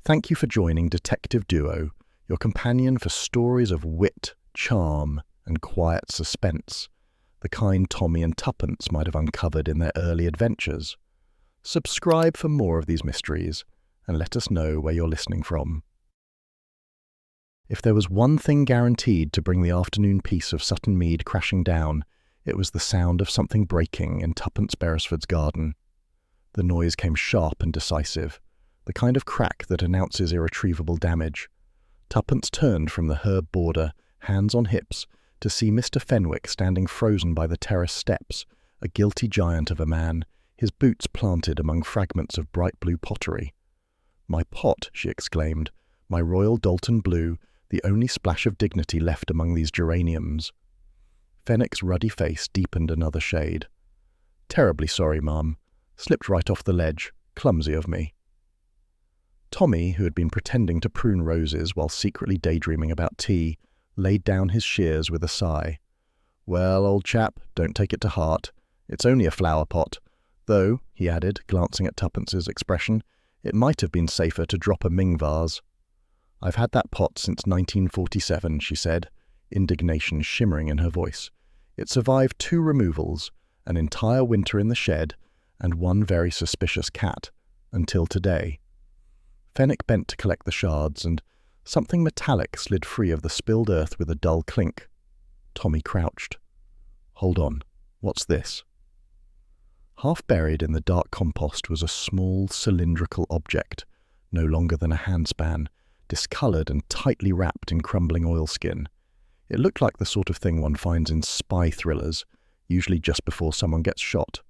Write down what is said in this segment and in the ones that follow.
Thank you for joining Detective Duo, your companion for stories of wit, charm, and quiet suspense, the kind Tommy and Tuppence might have uncovered in their early adventures. Subscribe for more of these mysteries, and let us know where you're listening from. If there was one thing guaranteed to bring the afternoon peace of Sutton Mead crashing down, it was the sound of something breaking in Tuppence Beresford's garden. The noise came sharp and decisive, the kind of crack that announces irretrievable damage. Tuppence turned from the herb border, hands on hips, to see Mr. Fenwick standing frozen by the terrace steps, a guilty giant of a man, his boots planted among fragments of bright blue pottery. "My pot," she exclaimed, "my royal Dalton blue, the only splash of dignity left among these geraniums." Fenwick's ruddy face deepened another shade. "Terribly sorry, ma'am. Slipped right off the ledge. Clumsy of me." Tommy, who had been pretending to prune roses while secretly daydreaming about tea, laid down his shears with a sigh. "Well, old chap, don't take it to heart. It's only a flower pot. Though," he added, glancing at Tuppence's expression, "it might have been safer to drop a Ming vase." "I've had that pot since 1947, she said, indignation shimmering in her voice. "It survived 2 removals, an entire winter in the shed, and 1 very suspicious cat, until today." Fenwick bent to collect the shards, and something metallic slid free of the spilled earth with a dull clink. Tommy crouched. "Hold on. What's this?" Half buried in the dark compost was a small, cylindrical object, no longer than a handspan, discoloured and tightly wrapped in crumbling oilskin. It looked like the sort of thing one finds in spy thrillers, usually just before someone gets shot.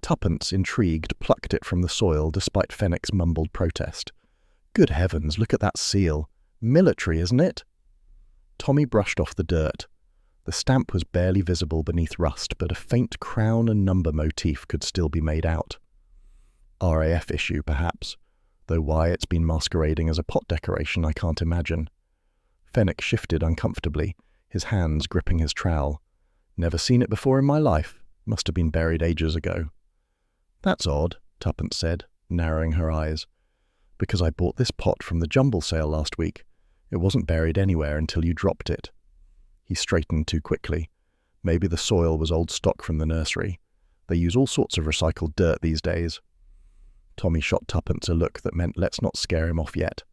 Tuppence, intrigued, plucked it from the soil despite Fenwick's mumbled protest. "Good heavens, look at that seal. Military, isn't it?" Tommy brushed off the dirt. The stamp was barely visible beneath rust, but a faint crown and number motif could still be made out. RAF issue, perhaps, though why it's been masquerading as a pot decoration I can't imagine. Fenwick shifted uncomfortably, his hands gripping his trowel. "Never seen it before in my life. Must have been buried ages ago." "That's odd," Tuppence said, narrowing her eyes. "Because I bought this pot from the jumble sale last week. It wasn't buried anywhere until you dropped it." He straightened too quickly. Maybe the soil was old stock from the nursery. They use all sorts of recycled dirt these days. Tommy shot Tuppence a look that meant let's not scare him off yet.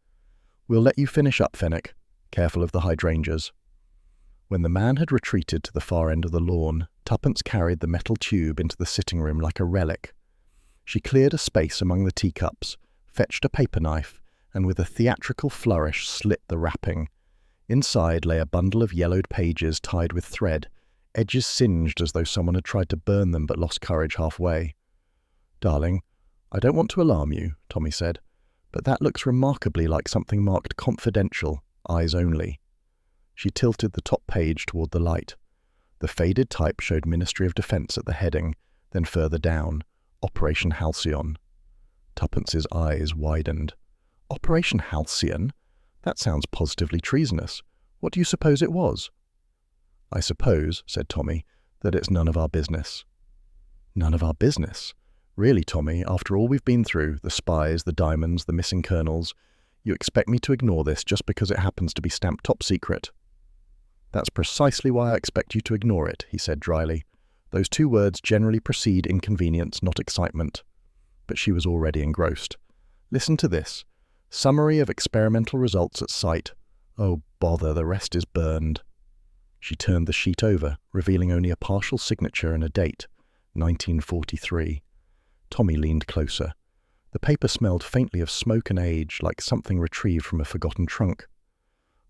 "We'll let you finish up, Fenwick. Careful of the hydrangeas." When the man had retreated to the far end of the lawn, Tuppence carried the metal tube into the sitting room like a relic. She cleared a space among the teacups, fetched a paper knife, and with a theatrical flourish slit the wrapping. Inside lay a bundle of yellowed pages tied with thread, edges singed as though someone had tried to burn them but lost courage halfway. "Darling, I don't want to alarm you," Tommy said, "but that looks remarkably like something marked confidential, eyes only." She tilted the top page toward the light. The faded type showed Ministry of Defence at the heading, then further down, Operation Halcyon. Tuppence's eyes widened. "Operation Halcyon? That sounds positively treasonous. What do you suppose it was?" "I suppose," said Tommy, "that it's none of our business." "None of our business? Really, Tommy, after all we've been through, the spies, the diamonds, the missing colonels, you expect me to ignore this just because it happens to be stamped top secret?" "That's precisely why I expect you to ignore it," he said dryly. "Those 2 words generally precede inconvenience, not excitement." But she was already engrossed. "Listen to this. Summary of experimental results at site. Oh, bother, the rest is burned." She turned the sheet over, revealing only a partial signature and a date, 1943. Tommy leaned closer. The paper smelled faintly of smoke and age, like something retrieved from a forgotten trunk.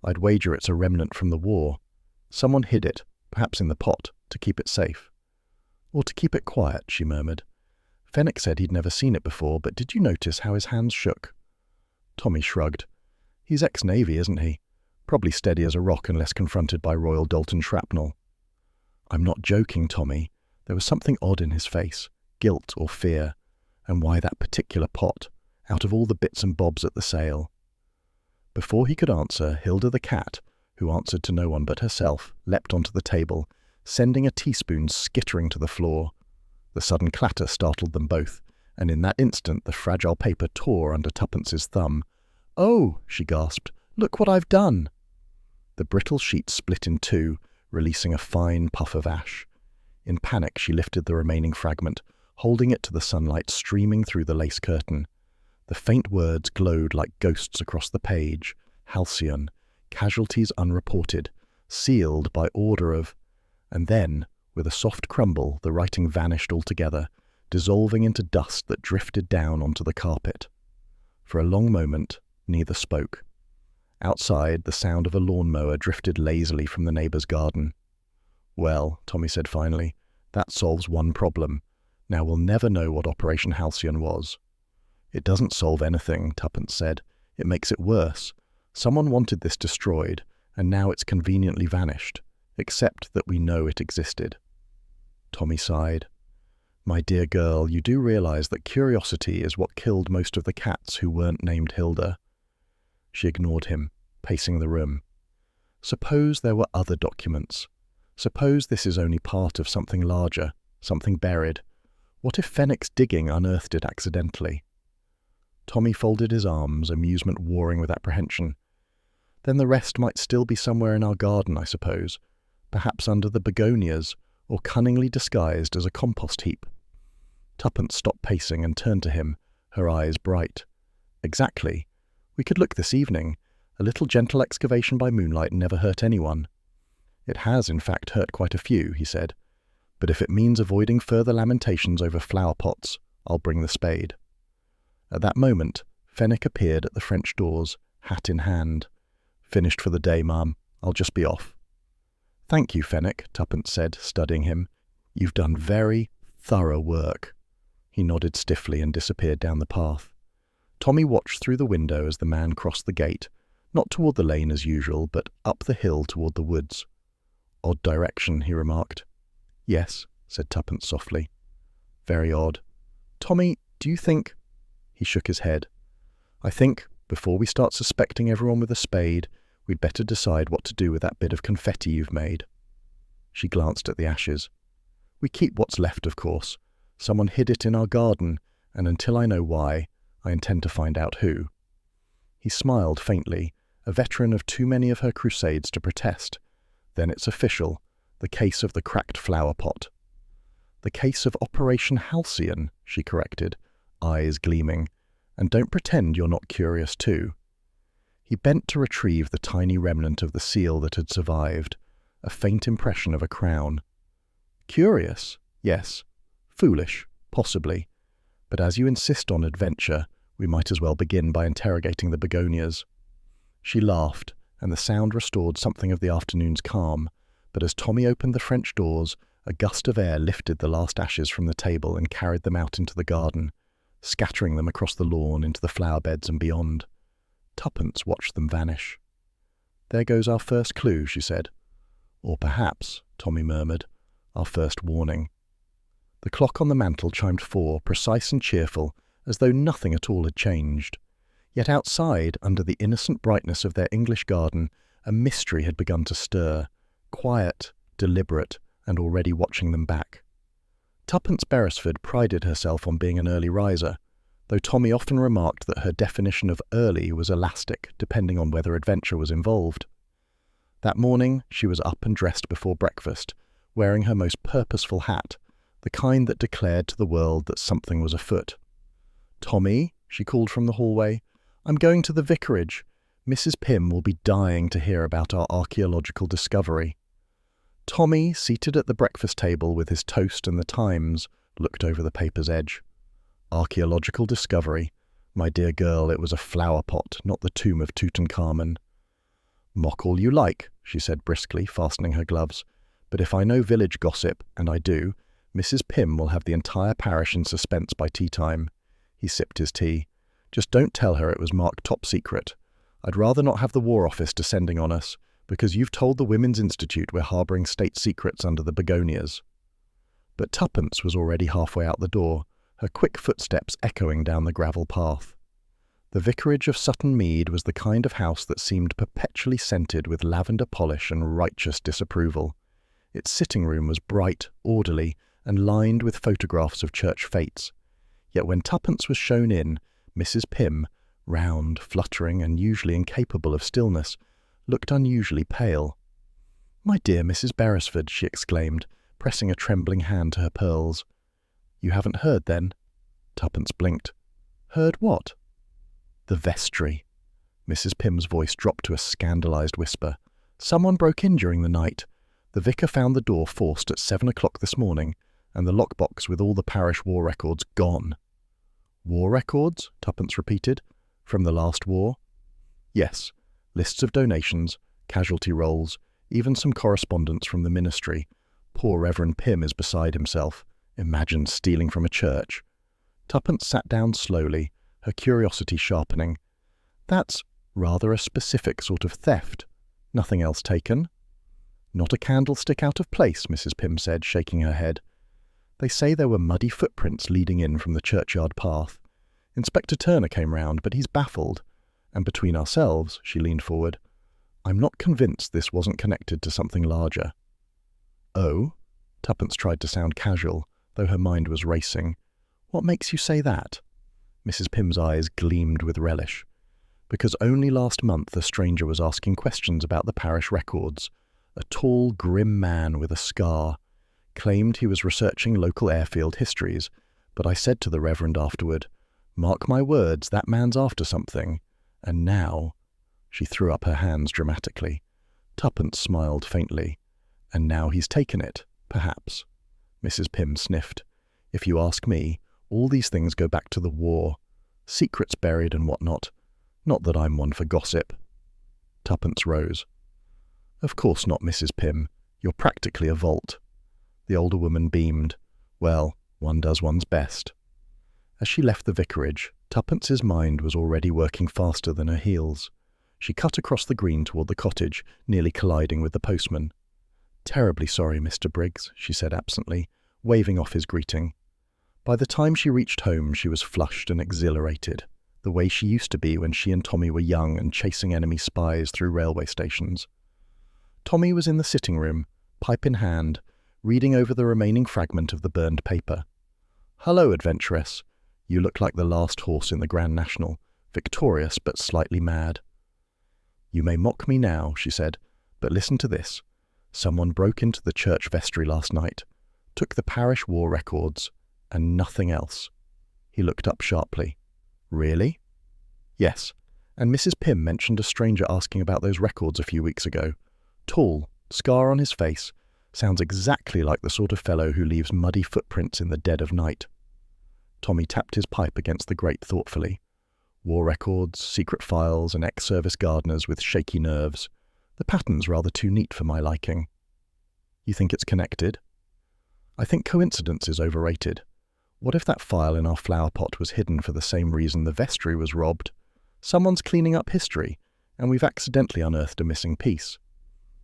"I'd wager it's a remnant from the war. Someone hid it, perhaps in the pot, to keep it safe." "Or to keep it quiet," she murmured. Fenwick said he'd never seen it before, but did you notice how his hands shook? Tommy shrugged. "He's ex-Navy, isn't he? Probably steady as a rock unless confronted by Royal Dalton shrapnel." "I'm not joking, Tommy." There was something odd in his face, guilt or fear. And why that particular pot, out of all the bits and bobs at the sale? Before he could answer, Hilda the cat, who answered to no one but herself, leapt onto the table, sending a teaspoon skittering to the floor. The sudden clatter startled them both, and in that instant the fragile paper tore under Tuppence's thumb. "Oh," she gasped, "look what I've done!" The brittle sheet split in two, releasing a fine puff of ash. In panic, she lifted the remaining fragment, holding it to the sunlight streaming through the lace curtain. The faint words glowed like ghosts across the page. Halcyon, casualties unreported, sealed by order of... And then, with a soft crumble, the writing vanished altogether, dissolving into dust that drifted down onto the carpet. For a long moment, neither spoke. Outside, the sound of a lawnmower drifted lazily from the neighbour's garden. "Well," Tommy said finally, "that solves one problem. Now we'll never know what Operation Halcyon was." "It doesn't solve anything," Tuppence said. "It makes it worse. Someone wanted this destroyed, and now it's conveniently vanished, except that we know it existed." Tommy sighed. "My dear girl, you do realize that curiosity is what killed most of the cats who weren't named Hilda." She ignored him, pacing the room. "Suppose there were other documents. Suppose this is only part of something larger, something buried. What if Fenwick's digging unearthed it accidentally?" Tommy folded his arms, amusement warring with apprehension. "Then the rest might still be somewhere in our garden, I suppose, perhaps under the begonias, or cunningly disguised as a compost heap." Tuppence stopped pacing and turned to him, her eyes bright. "Exactly. We could look this evening. A little gentle excavation by moonlight never hurt anyone." "It has, in fact, hurt quite a few," he said. "But if it means avoiding further lamentations over flower pots, I'll bring the spade." At that moment, Fenwick appeared at the French doors, hat in hand. "Finished for the day, ma'am. I'll just be off." "Thank you, Fenwick," Tuppence said, studying him. "You've done very thorough work." He nodded stiffly and disappeared down the path. Tommy watched through the window as the man crossed the gate, not toward the lane as usual, but up the hill toward the woods. "Odd direction," he remarked. "Yes," said Tuppence softly. "Very odd. Tommy, do you think—" He shook his head. "I think, before we start suspecting everyone with a spade, we'd better decide what to do with that bit of confetti you've made." She glanced at the ashes. "We keep what's left, of course. Someone hid it in our garden, and until I know why, I intend to find out who." He smiled faintly, a veteran of too many of her crusades to protest. "Then it's official. The case of the cracked flower pot." "The case of Operation Halcyon," she corrected, eyes gleaming. "And don't pretend you're not curious too." He bent to retrieve the tiny remnant of the seal that had survived, a faint impression of a crown. "Curious? Yes. Foolish? Possibly. But as you insist on adventure, we might as well begin by interrogating the begonias." She laughed, and the sound restored something of the afternoon's calm, but as Tommy opened the French doors, a gust of air lifted the last ashes from the table and carried them out into the garden, scattering them across the lawn into the flower beds and beyond. Tuppence watched them vanish. "There goes our first clue," she said. "Or perhaps," Tommy murmured, "our first warning." The clock on the mantel chimed 4, precise and cheerful, as though nothing at all had changed. Yet outside, under the innocent brightness of their English garden, a mystery had begun to stir, quiet, deliberate, and already watching them back. Tuppence Beresford prided herself on being an early riser, though Tommy often remarked that her definition of early was elastic, depending on whether adventure was involved. That morning she was up and dressed before breakfast, wearing her most purposeful hat, the kind that declared to the world that something was afoot. "Tommy," she called from the hallway, "I'm going to the vicarage. Mrs. Pym will be dying to hear about our archaeological discovery." Tommy, seated at the breakfast table with his toast and the Times, looked over the paper's edge. "Archaeological discovery? My dear girl, it was a flower pot, not the tomb of Tutankhamun." "Mock all you like," she said briskly, fastening her gloves. "But if I know village gossip, and I do, Mrs. Pym will have the entire parish in suspense by tea time." He sipped his tea. "Just don't tell her it was marked top secret. I'd rather not have the War Office descending on us, because you've told the Women's Institute we're harbouring state secrets under the begonias." But Tuppence was already halfway out the door, her quick footsteps echoing down the gravel path. The vicarage of Sutton Mead was the kind of house that seemed perpetually scented with lavender polish and righteous disapproval. Its sitting room was bright, orderly, and lined with photographs of church fetes. Yet when Tuppence was shown in, Mrs. Pym, round, fluttering, and usually incapable of stillness, looked unusually pale. "My dear Mrs. Beresford," she exclaimed, pressing a trembling hand to her pearls. "You haven't heard, then?" Tuppence blinked. "Heard what?" "The vestry." Mrs. Pym's voice dropped to a scandalized whisper. "Someone broke in during the night. The vicar found the door forced at 7 o'clock this morning, and the lockbox with all the parish war records gone." "War records?" Tuppence repeated. "From the last war?" "Yes. Lists of donations, casualty rolls, even some correspondence from the ministry. Poor Reverend Pym is beside himself. Imagine stealing from a church." Tuppence sat down slowly, her curiosity sharpening. "That's rather a specific sort of theft. Nothing else taken?" "Not a candlestick out of place," Mrs. Pym said, shaking her head. "They say there were muddy footprints leading in from the churchyard path. Inspector Turner came round, but he's baffled. And between ourselves," she leaned forward, "I'm not convinced this wasn't connected to something larger." "Oh?" Tuppence tried to sound casual, though her mind was racing. "What makes you say that?" Mrs. Pym's eyes gleamed with relish. "Because only last month a stranger was asking questions about the parish records. A tall, grim man with a scar. Claimed he was researching local airfield histories, but I said to the Reverend afterward, 'Mark my words, that man's after something.' And now—" She threw up her hands dramatically. Tuppence smiled faintly. "And now he's taken it, perhaps." Mrs. Pym sniffed. "If you ask me, all these things go back to the war. Secrets buried and whatnot. Not that I'm one for gossip." Tuppence rose. "Of course not, Mrs. Pym. You're practically a vault." The older woman beamed. "Well, one does one's best." As she left the vicarage, Tuppence's mind was already working faster than her heels. She cut across the green toward the cottage, nearly colliding with the postman. "Terribly sorry, Mr. Briggs," she said absently, waving off his greeting. By the time she reached home, she was flushed and exhilarated, the way she used to be when she and Tommy were young and chasing enemy spies through railway stations. Tommy was in the sitting room, pipe in hand, reading over the remaining fragment of the burned paper. "Hello, adventuress. You look like the last horse in the Grand National, victorious but slightly mad." "You may mock me now," she said, "but listen to this. Someone broke into the church vestry last night, took the parish war records, and nothing else." He looked up sharply. "Really?" "Yes, and Mrs. Pym mentioned a stranger asking about those records a few weeks ago. Tall, scar on his face, sounds exactly like the sort of fellow who leaves muddy footprints in the dead of night." Tommy tapped his pipe against the grate thoughtfully. War records, secret files, and ex-service gardeners with shaky nerves. The pattern's rather too neat for my liking. "You think it's connected?" "I think coincidence is overrated. What if that file in our flower pot was hidden for the same reason the vestry was robbed? Someone's cleaning up history, and we've accidentally unearthed a missing piece."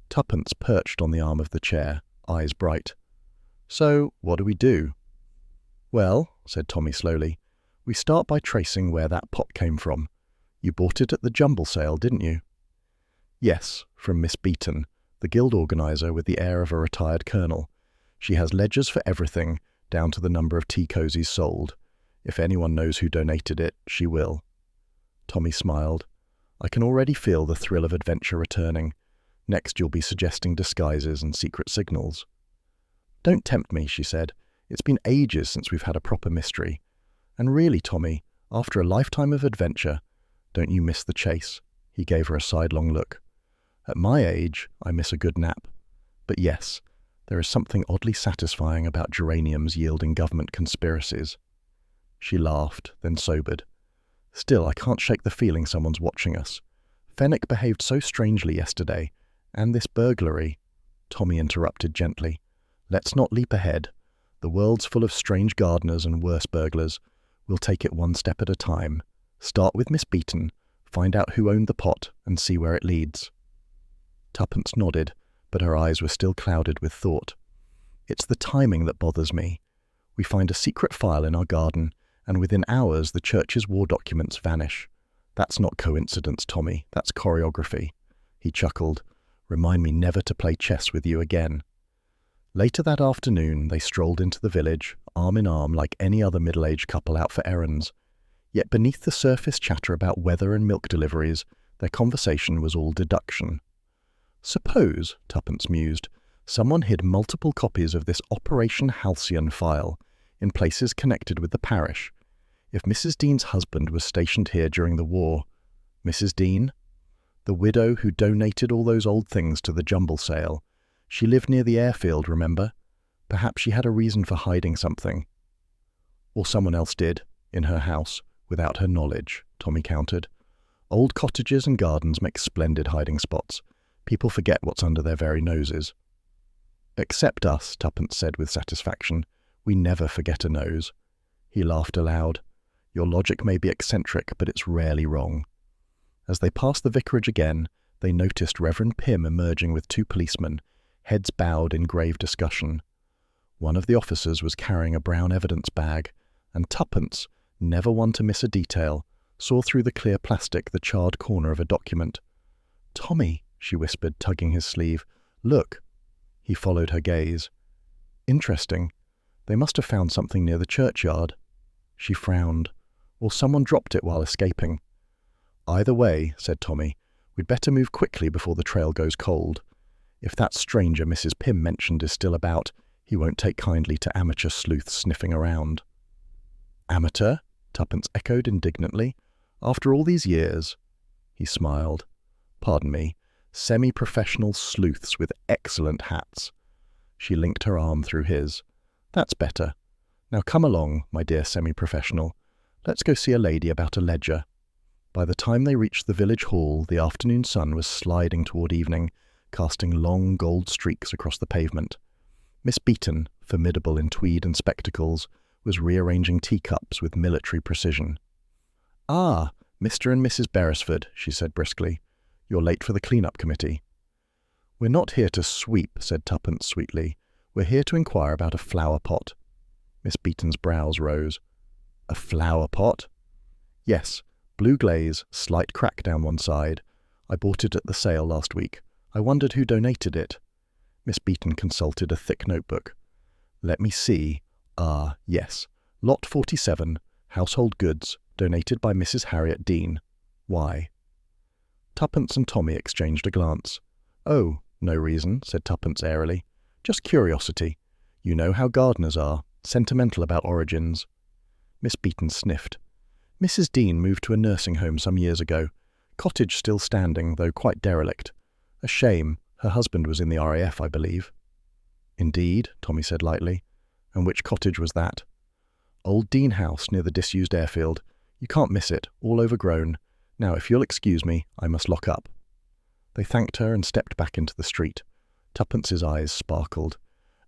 Tuppence perched on the arm of the chair, eyes bright. "So, what do we do?" "Well," said Tommy slowly, "we start by tracing where that pot came from. You bought it at the jumble sale, didn't you?" "Yes, from Miss Beeton, the guild organiser with the air of a retired colonel. She has ledgers for everything, down to the number of tea cozies sold. If anyone knows who donated it, she will." Tommy smiled. "I can already feel the thrill of adventure returning. Next you'll be suggesting disguises and secret signals." "Don't tempt me," she said. "It's been ages since we've had a proper mystery. And really, Tommy, after a lifetime of adventure, don't you miss the chase?" He gave her a sidelong look. "At my age, I miss a good nap. But yes, there is something oddly satisfying about geraniums yielding government conspiracies." She laughed, then sobered. "Still, I can't shake the feeling someone's watching us. Fenwick behaved so strangely yesterday, and this burglary—" Tommy interrupted gently. "Let's not leap ahead. The world's full of strange gardeners and worse burglars. We'll take it one step at a time. Start with Miss Beeton, find out who owned the pot, and see where it leads." Tuppence nodded, but her eyes were still clouded with thought. "It's the timing that bothers me. We find a secret file in our garden, and within hours the church's war documents vanish. That's not coincidence, Tommy, that's choreography." He chuckled. "Remind me never to play chess with you again." Later that afternoon, they strolled into the village, arm in arm like any other middle-aged couple out for errands. Yet beneath the surface chatter about weather and milk deliveries, their conversation was all deduction. Suppose, Tuppence mused, someone hid multiple copies of this Operation Halcyon file in places connected with the parish. If Mrs. Dean's husband was stationed here during the war, Mrs. Dean? The widow who donated all those old things to the jumble sale. She lived near the airfield, remember? Perhaps she had a reason for hiding something. Or someone else did, in her house, without her knowledge, Tommy countered. Old cottages and gardens make splendid hiding spots. People forget what's under their very noses. Except us, Tuppence said with satisfaction. We never forget a nose. He laughed aloud. Your logic may be eccentric, but it's rarely wrong. As they passed the vicarage again, they noticed Reverend Pym emerging with 2 policemen, heads bowed in grave discussion. One of the officers was carrying a brown evidence bag, and Tuppence, never one to miss a detail, saw through the clear plastic the charred corner of a document. "Tommy," she whispered, tugging his sleeve. "Look." He followed her gaze. "Interesting. They must have found something near the churchyard." She frowned. Or someone dropped it while escaping. "Either way," said Tommy, "we'd better move quickly before the trail goes cold. If that stranger Mrs. Pym mentioned is still about, he won't take kindly to amateur sleuths sniffing around." "Amateur?" Tuppence echoed indignantly. "After all these years?" He smiled. "Pardon me, semi-professional sleuths with excellent hats." She linked her arm through his. "That's better. Now come along, my dear semi-professional. Let's go see a lady about a ledger." By the time they reached the village hall, the afternoon sun was sliding toward evening, casting long gold streaks across the pavement. Miss Beeton, formidable in tweed and spectacles, was rearranging teacups with military precision. "Ah, Mr. and Mrs. Beresford," she said briskly. "You're late for the clean-up committee." "We're not here to sweep," said Tuppence sweetly. "We're here to inquire about a flower pot." Miss Beeton's brows rose. "A flower pot?" "Yes, blue glaze, slight crack down one side. I bought it at the sale last week. I wondered who donated it." Miss Beeton consulted a thick notebook. "Let me see. Ah, yes. Lot 47, household goods, donated by Mrs. Harriet Dean. Why?" Tuppence and Tommy exchanged a glance. "Oh, no reason," said Tuppence airily. "Just curiosity. You know how gardeners are, sentimental about origins." Miss Beeton sniffed. "Mrs. Dean moved to a nursing home some years ago. Cottage still standing, though quite derelict. A shame. Her husband was in the RAF, I believe." "Indeed," Tommy said lightly. "And which cottage was that?" "Old Dean House near the disused airfield. You can't miss it, all overgrown. Now, if you'll excuse me, I must lock up." They thanked her and stepped back into the street. Tuppence's eyes sparkled.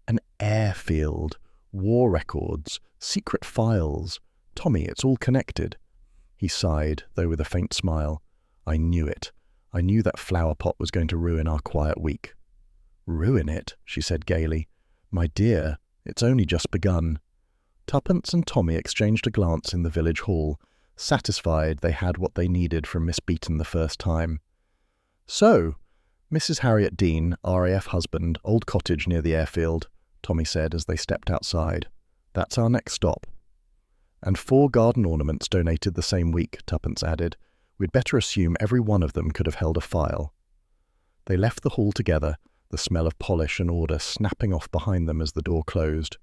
"An airfield. War records. Secret files. Tommy, it's all connected." He sighed, though with a faint smile. "I knew it. I knew that flower pot was going to ruin our quiet week." "Ruin it?" she said gaily. "My dear, it's only just begun." Tuppence and Tommy exchanged a glance in the village hall, satisfied they had what they needed from Miss Beeton the first time. "So, Mrs. Harriet Dean, RAF husband, old cottage near the airfield," Tommy said as they stepped outside. "That's our next stop." "And 4 garden ornaments donated the same week," Tuppence added. "We'd better assume every one of them could have held a file." They left the hall together, the smell of polish and order snapping off behind them as the door closed.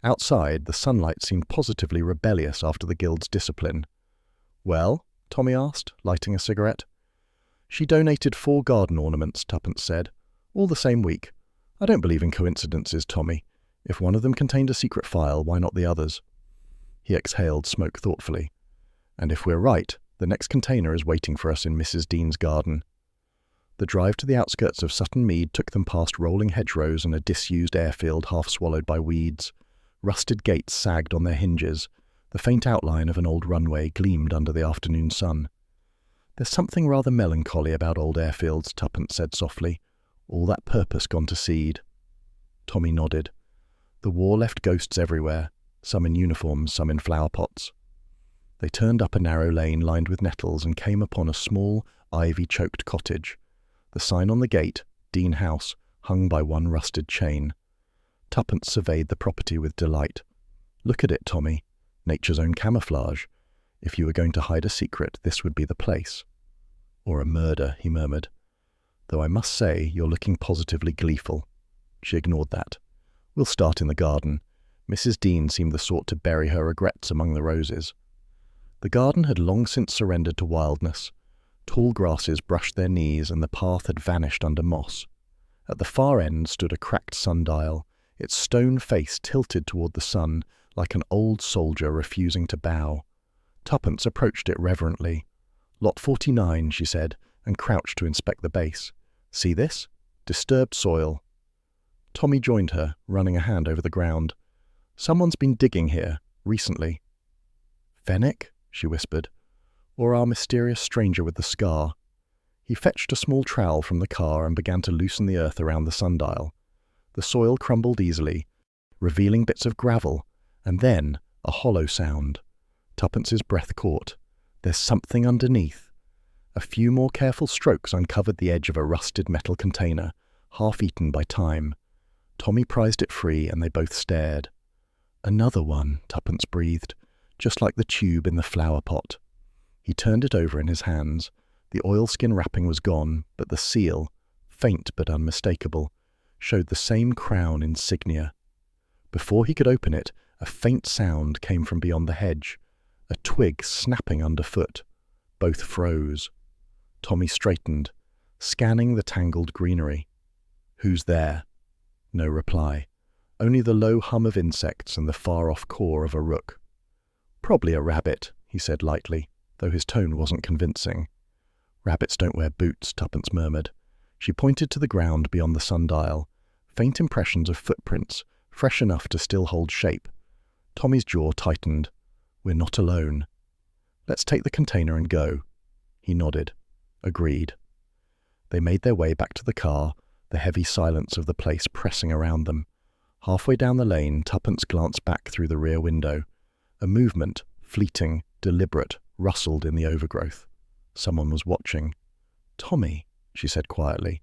Outside, the sunlight seemed positively rebellious after the guild's discipline. "Well?" Tommy asked, lighting a cigarette. "She donated 4 garden ornaments," Tuppence said. "All the same week. I don't believe in coincidences, Tommy. If one of them contained a secret file, why not the others?" He exhaled smoke thoughtfully. "And if we're right, the next container is waiting for us in Mrs. Dean's garden." The drive to the outskirts of Sutton Mead took them past rolling hedgerows and a disused airfield half swallowed by weeds. Rusted gates sagged on their hinges. The faint outline of an old runway gleamed under the afternoon sun. "There's something rather melancholy about old airfields," Tuppence said softly. "All that purpose gone to seed." Tommy nodded. The war left ghosts everywhere, some in uniforms, some in flower pots. They turned up a narrow lane lined with nettles and came upon a small, ivy-choked cottage. The sign on the gate, Dean House, hung by one rusted chain. Tuppence surveyed the property with delight. "Look at it, Tommy. Nature's own camouflage. If you were going to hide a secret, this would be the place. Or a murder, he murmured. Though I must say, you're looking positively gleeful. She ignored that. We'll start in the garden. Mrs. Dean seemed the sort to bury her regrets among the roses. The garden had long since surrendered to wildness. Tall grasses brushed their knees and the path had vanished under moss. At the far end stood a cracked sundial, its stone face tilted toward the sun like an old soldier refusing to bow. Tuppence approached it reverently. Lot 49, she said, and crouched to inspect the base. See this? Disturbed soil. Tommy joined her, running a hand over the ground. Someone's been digging here, recently. Fenwick? She whispered. Or our mysterious stranger with the scar. He fetched a small trowel from the car and began to loosen the earth around the sundial. The soil crumbled easily, revealing bits of gravel, and then a hollow sound. Tuppence's breath caught. There's something underneath. A few more careful strokes uncovered the edge of a rusted metal container, half-eaten by time. Tommy prized it free, and they both stared. Another one, Tuppence breathed, just like the tube in the flower pot. He turned it over in his hands. The oilskin wrapping was gone, but the seal, faint but unmistakable, showed the same crown insignia. Before he could open it, a faint sound came from beyond the hedge, a twig snapping underfoot. Both froze. Tommy straightened, scanning the tangled greenery. Who's there? No reply. Only the low hum of insects and the far-off caw of a rook. Probably a rabbit, he said lightly, though his tone wasn't convincing. Rabbits don't wear boots, Tuppence murmured. She pointed to the ground beyond the sundial, faint impressions of footprints, fresh enough to still hold shape. Tommy's jaw tightened. We're not alone. Let's take the container and go. He nodded. Agreed. They made their way back to the car, the heavy silence of the place pressing around them. Halfway down the lane, Tuppence glanced back through the rear window. A movement, fleeting, deliberate, rustled in the overgrowth. Someone was watching. Tommy, she said quietly,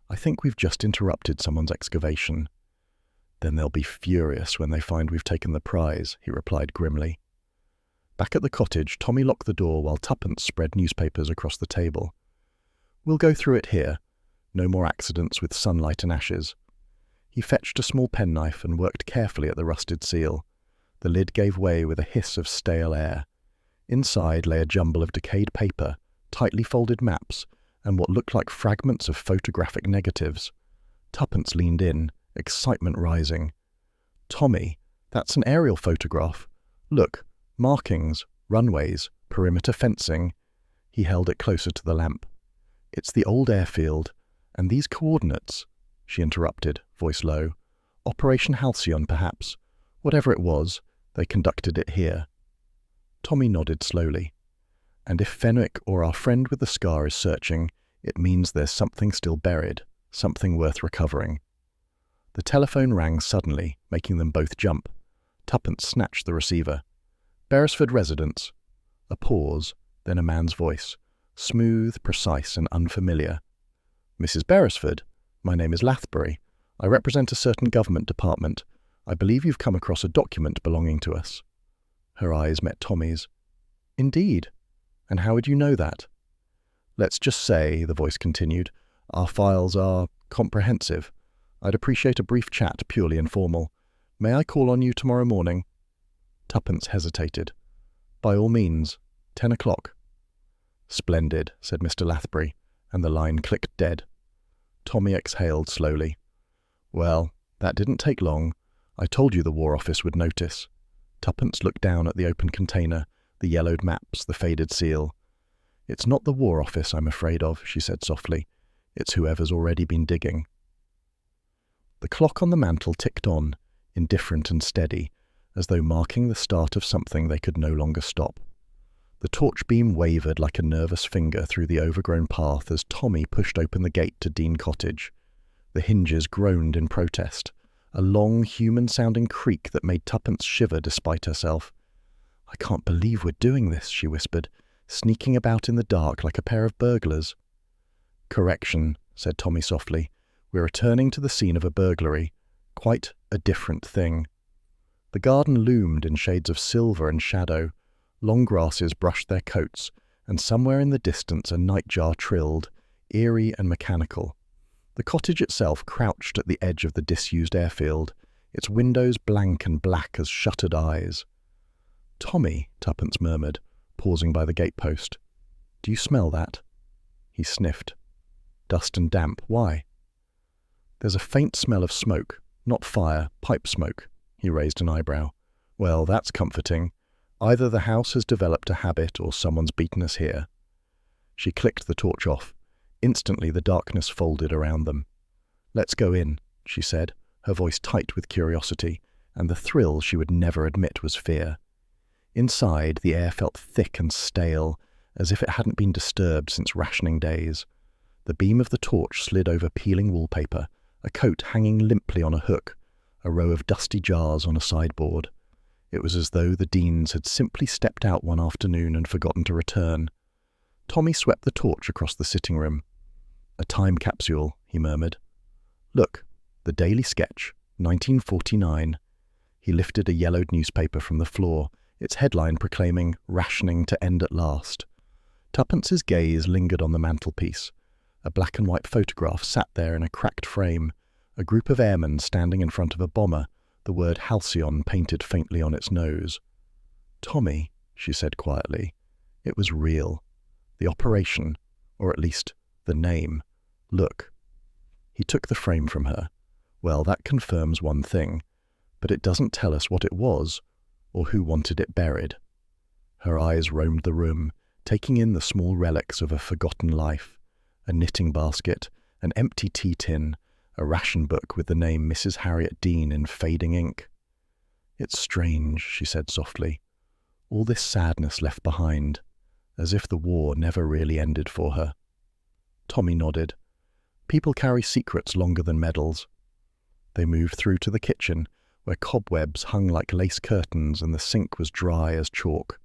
I think we've just interrupted someone's excavation. Then they'll be furious when they find we've taken the prize, he replied grimly. Back at the cottage, Tommy locked the door while Tuppence spread newspapers across the table. We'll go through it here. No more accidents with sunlight and ashes. He fetched a small penknife and worked carefully at the rusted seal. The lid gave way with a hiss of stale air. Inside lay a jumble of decayed paper, tightly folded maps, and what looked like fragments of photographic negatives. Tuppence leaned in, excitement rising. Tommy, that's an aerial photograph. Look, markings, runways, perimeter fencing. He held it closer to the lamp. It's the old airfield, and these coordinates, she interrupted, voice low. Operation Halcyon, perhaps. Whatever it was, they conducted it here. Tommy nodded slowly. And if Fenwick or our friend with the scar is searching, it means there's something still buried, something worth recovering. The telephone rang suddenly, making them both jump. Tuppence snatched the receiver. Beresford residence. A pause, then a man's voice, smooth, precise, and unfamiliar. Mrs. Beresford, my name is Lathbury. I represent a certain government department. I believe you've come across a document belonging to us. Her eyes met Tommy's. Indeed. And how would you know that? Let's just say, the voice continued, our files are comprehensive. I'd appreciate a brief chat, purely informal. May I call on you tomorrow morning? Tuppence hesitated. By all means. 10 o'clock. Splendid, said Mr. Lathbury, and the line clicked dead. Tommy exhaled slowly. Well, that didn't take long. I told you the War Office would notice. Tuppence looked down at the open container, the yellowed maps, the faded seal. It's not the War Office I'm afraid of, she said softly. It's whoever's already been digging. The clock on the mantel ticked on, indifferent and steady, as though marking the start of something they could no longer stop. The torch beam wavered like a nervous finger through the overgrown path as Tommy pushed open the gate to Dean Cottage. The hinges groaned in protest, a long, human-sounding creak that made Tuppence shiver despite herself. I can't believe we're doing this, she whispered, sneaking about in the dark like a pair of burglars. Correction, said Tommy softly. We're returning to the scene of a burglary. Quite a different thing. The garden loomed in shades of silver and shadow. Long grasses brushed their coats, and somewhere in the distance a nightjar trilled, eerie and mechanical. The cottage itself crouched at the edge of the disused airfield, its windows blank and black as shuttered eyes. "Tommy," Tuppence murmured, pausing by the gatepost. "Do you smell that?" He sniffed. "Dust and damp. Why?" "There's a faint smell of smoke. Not fire, pipe smoke." He raised an eyebrow. "Well, that's comforting. Either the house has developed a habit or someone's beaten us here." She clicked the torch off. Instantly the darkness folded around them. "Let's go in," she said, her voice tight with curiosity, and the thrill she would never admit was fear. Inside, the air felt thick and stale, as if it hadn't been disturbed since rationing days. The beam of the torch slid over peeling wallpaper, a coat hanging limply on a hook, a row of dusty jars on a sideboard. It was as though the Deans had simply stepped out one afternoon and forgotten to return. Tommy swept the torch across the sitting room. "A time capsule," he murmured. "Look, the Daily Sketch, 1949. He lifted a yellowed newspaper from the floor, its headline proclaiming "Rationing to End at Last." Tuppence's gaze lingered on the mantelpiece. A black and white photograph sat there in a cracked frame, a group of airmen standing in front of a bomber, the word Halcyon painted faintly on its nose. "Tommy," she said quietly, "it was real. The operation, or at least the name. Look." He took the frame from her. "Well, that confirms one thing, but it doesn't tell us what it was, or who wanted it buried." Her eyes roamed the room, taking in the small relics of a forgotten life, a knitting basket, an empty tea tin, a ration book with the name Mrs. Harriet Dean in fading ink. "It's strange," she said softly. "All this sadness left behind, as if the war never really ended for her." Tommy nodded. "People carry secrets longer than medals." They moved through to the kitchen, where cobwebs hung like lace curtains and the sink was dry as chalk.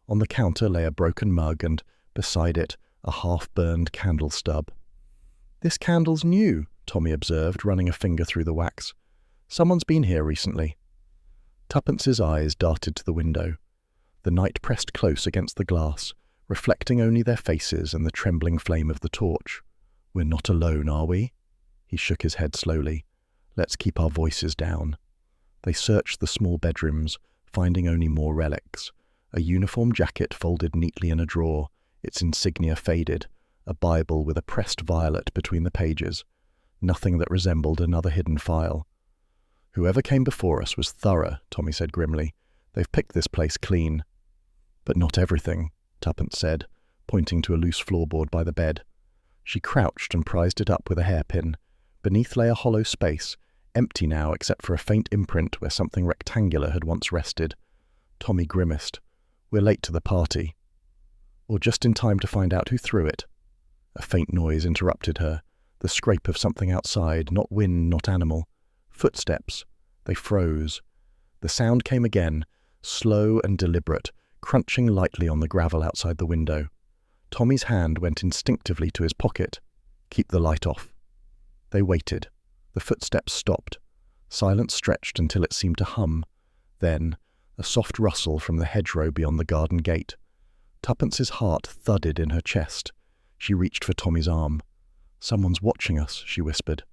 On the counter lay a broken mug and, beside it, a half-burned candle stub. "This candle's new," Tommy observed, running a finger through the wax. "Someone's been here recently." Tuppence's eyes darted to the window. The night pressed close against the glass, reflecting only their faces and the trembling flame of the torch. "We're not alone, are we?" He shook his head slowly. "Let's keep our voices down." They searched the small bedrooms, finding only more relics. A uniform jacket folded neatly in a drawer, its insignia faded, a Bible with a pressed violet between the pages. Nothing that resembled another hidden file. "Whoever came before us was thorough," Tommy said grimly. "They've picked this place clean." "But not everything," Tuppence said, pointing to a loose floorboard by the bed. She crouched and prized it up with a hairpin. Beneath lay a hollow space, empty now except for a faint imprint where something rectangular had once rested. Tommy grimaced. "We're late to the party." "Or just in time to find out who threw it." A faint noise interrupted her, the scrape of something outside, not wind, not animal. Footsteps. They froze. The sound came again, slow and deliberate, crunching lightly on the gravel outside the window. Tommy's hand went instinctively to his pocket. "Keep the light off." They waited. The footsteps stopped. Silence stretched until it seemed to hum. Then, a soft rustle from the hedgerow beyond the garden gate. Tuppence's heart thudded in her chest. She reached for Tommy's arm. "Someone's watching us," she whispered.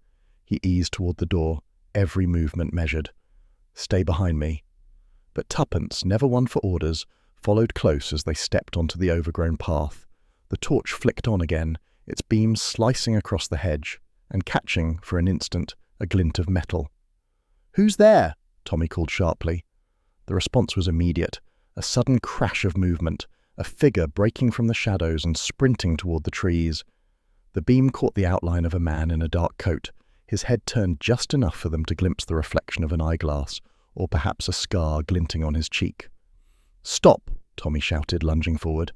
He eased toward the door, every movement measured. "Stay behind me." But Tuppence, never one for orders, followed close as they stepped onto the overgrown path. The torch flicked on again, its beams slicing across the hedge, and catching, for an instant, a glint of metal. "Who's there?" Tommy called sharply. The response was immediate, a sudden crash of movement, a figure breaking from the shadows and sprinting toward the trees. The beam caught the outline of a man in a dark coat, his head turned just enough for them to glimpse the reflection of an eyeglass, or perhaps a scar glinting on his cheek. "Stop!" Tommy shouted, lunging forward.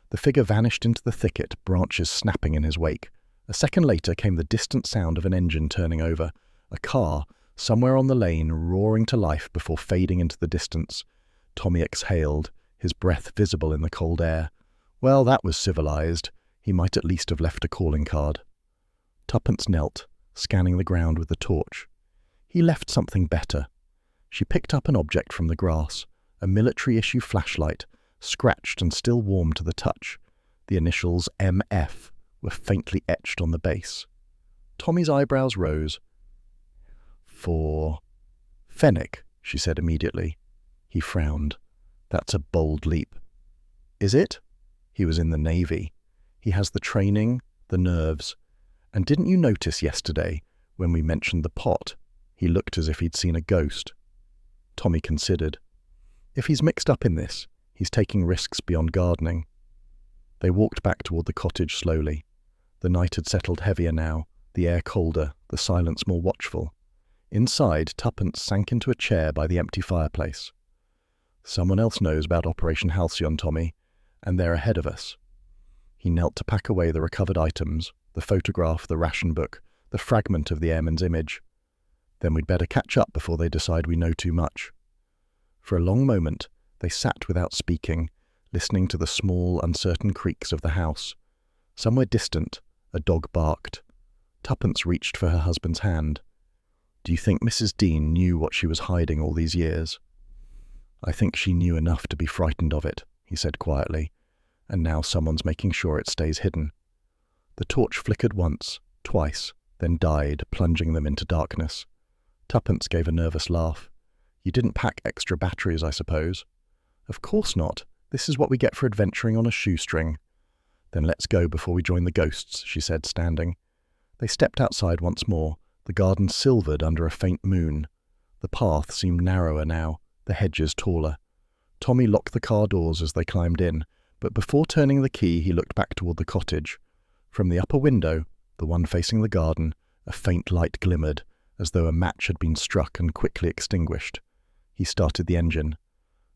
The figure vanished into the thicket, branches snapping in his wake. A second later came the distant sound of an engine turning over, a car, somewhere on the lane, roaring to life before fading into the distance. Tommy exhaled, his breath visible in the cold air. Well, that was civilized. He might at least have left a calling card. Tuppence knelt, scanning the ground with the torch. He left something better. She picked up an object from the grass, a military-issue flashlight, scratched and still warm to the touch. The initials MF were faintly etched on the base. Tommy's eyebrows rose. "For Fenwick," she said immediately. He frowned. "That's a bold leap." "Is it? He was in the Navy. He has the training, the nerves. And didn't you notice yesterday, when we mentioned the pot, he looked as if he'd seen a ghost?" Tommy considered. "If he's mixed up in this, he's taking risks beyond gardening." They walked back toward the cottage slowly. The night had settled heavier now, the air colder, the silence more watchful. Inside, Tuppence sank into a chair by the empty fireplace. "Someone else knows about Operation Halcyon, Tommy, and they're ahead of us." He knelt to pack away the recovered items, the photograph, the ration book, the fragment of the airman's image. "Then we'd better catch up before they decide we know too much." For a long moment, they sat without speaking, listening to the small, uncertain creaks of the house. Somewhere distant, a dog barked. Tuppence reached for her husband's hand. "Do you think Mrs. Dean knew what she was hiding all these years?" "I think she knew enough to be frightened of it," he said quietly, "and now someone's making sure it stays hidden." The torch flickered once, twice, then died, plunging them into darkness. Tuppence gave a nervous laugh. "You didn't pack extra batteries, I suppose?" "Of course not. This is what we get for adventuring on a shoestring." "Then let's go before we join the ghosts," she said, standing. They stepped outside once more, the garden silvered under a faint moon. The path seemed narrower now, the hedges taller. Tommy locked the car doors as they climbed in, but before turning the key he looked back toward the cottage. From the upper window, the one facing the garden, a faint light glimmered, as though a match had been struck and quickly extinguished. He started the engine.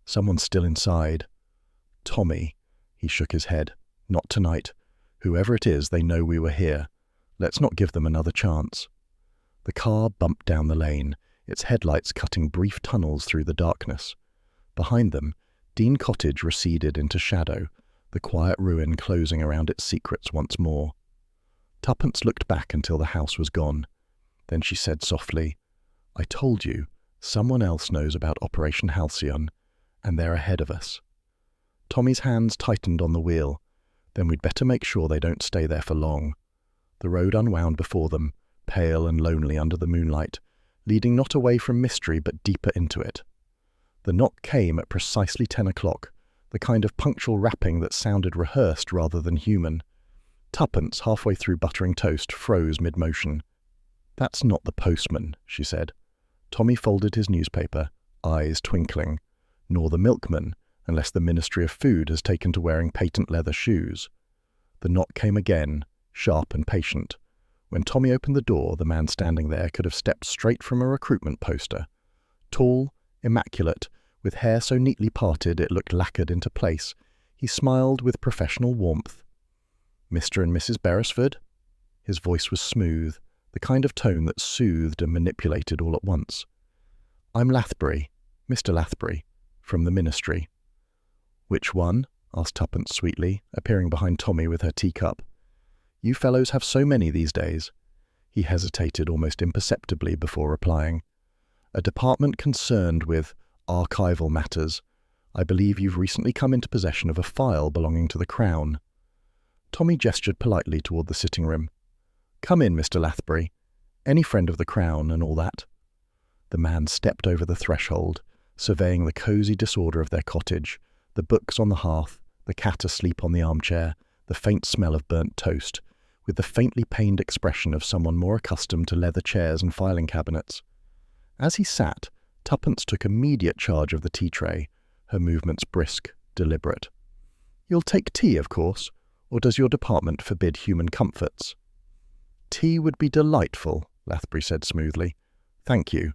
"Someone's still inside." "Tommy," he shook his head. "Not tonight. Whoever it is, they know we were here. Let's not give them another chance." The car bumped down the lane, its headlights cutting brief tunnels through the darkness. Behind them, Dean Cottage receded into shadow, the quiet ruin closing around its secrets once more. Tuppence looked back until the house was gone. Then she said softly, "I told you, someone else knows about Operation Halcyon, and they're ahead of us." Tommy's hands tightened on the wheel. "Then we'd better make sure they don't stay there for long." The road unwound before them, pale and lonely under the moonlight, leading not away from mystery but deeper into it. The knock came at precisely 10 o'clock, the kind of punctual rapping that sounded rehearsed rather than human. Tuppence, halfway through buttering toast, froze mid-motion. "That's not the postman," she said. Tommy folded his newspaper, eyes twinkling. "Nor the milkman, unless the Ministry of Food has taken to wearing patent leather shoes." The knock came again, sharp and patient. When Tommy opened the door, the man standing there could have stepped straight from a recruitment poster. Tall, immaculate, with hair so neatly parted it looked lacquered into place, he smiled with professional warmth. "Mr. and Mrs. Beresford?" His voice was smooth, the kind of tone that soothed and manipulated all at once. "I'm Lathbury, Mr. Lathbury, from the Ministry." "Which one?" asked Tuppence sweetly, appearing behind Tommy with her teacup. "You fellows have so many these days." He hesitated almost imperceptibly before replying. "A department concerned with archival matters. I believe you've recently come into possession of a file belonging to the Crown." Tommy gestured politely toward the sitting room. "Come in, Mr. Lathbury. Any friend of the Crown and all that?" The man stepped over the threshold, surveying the cosy disorder of their cottage, the books on the hearth, the cat asleep on the armchair, the faint smell of burnt toast, with the faintly pained expression of someone more accustomed to leather chairs and filing cabinets. As he sat, Tuppence took immediate charge of the tea tray, her movements brisk, deliberate. "You'll take tea, of course, or does your department forbid human comforts?" "Tea would be delightful," Lathbury said smoothly. "Thank you."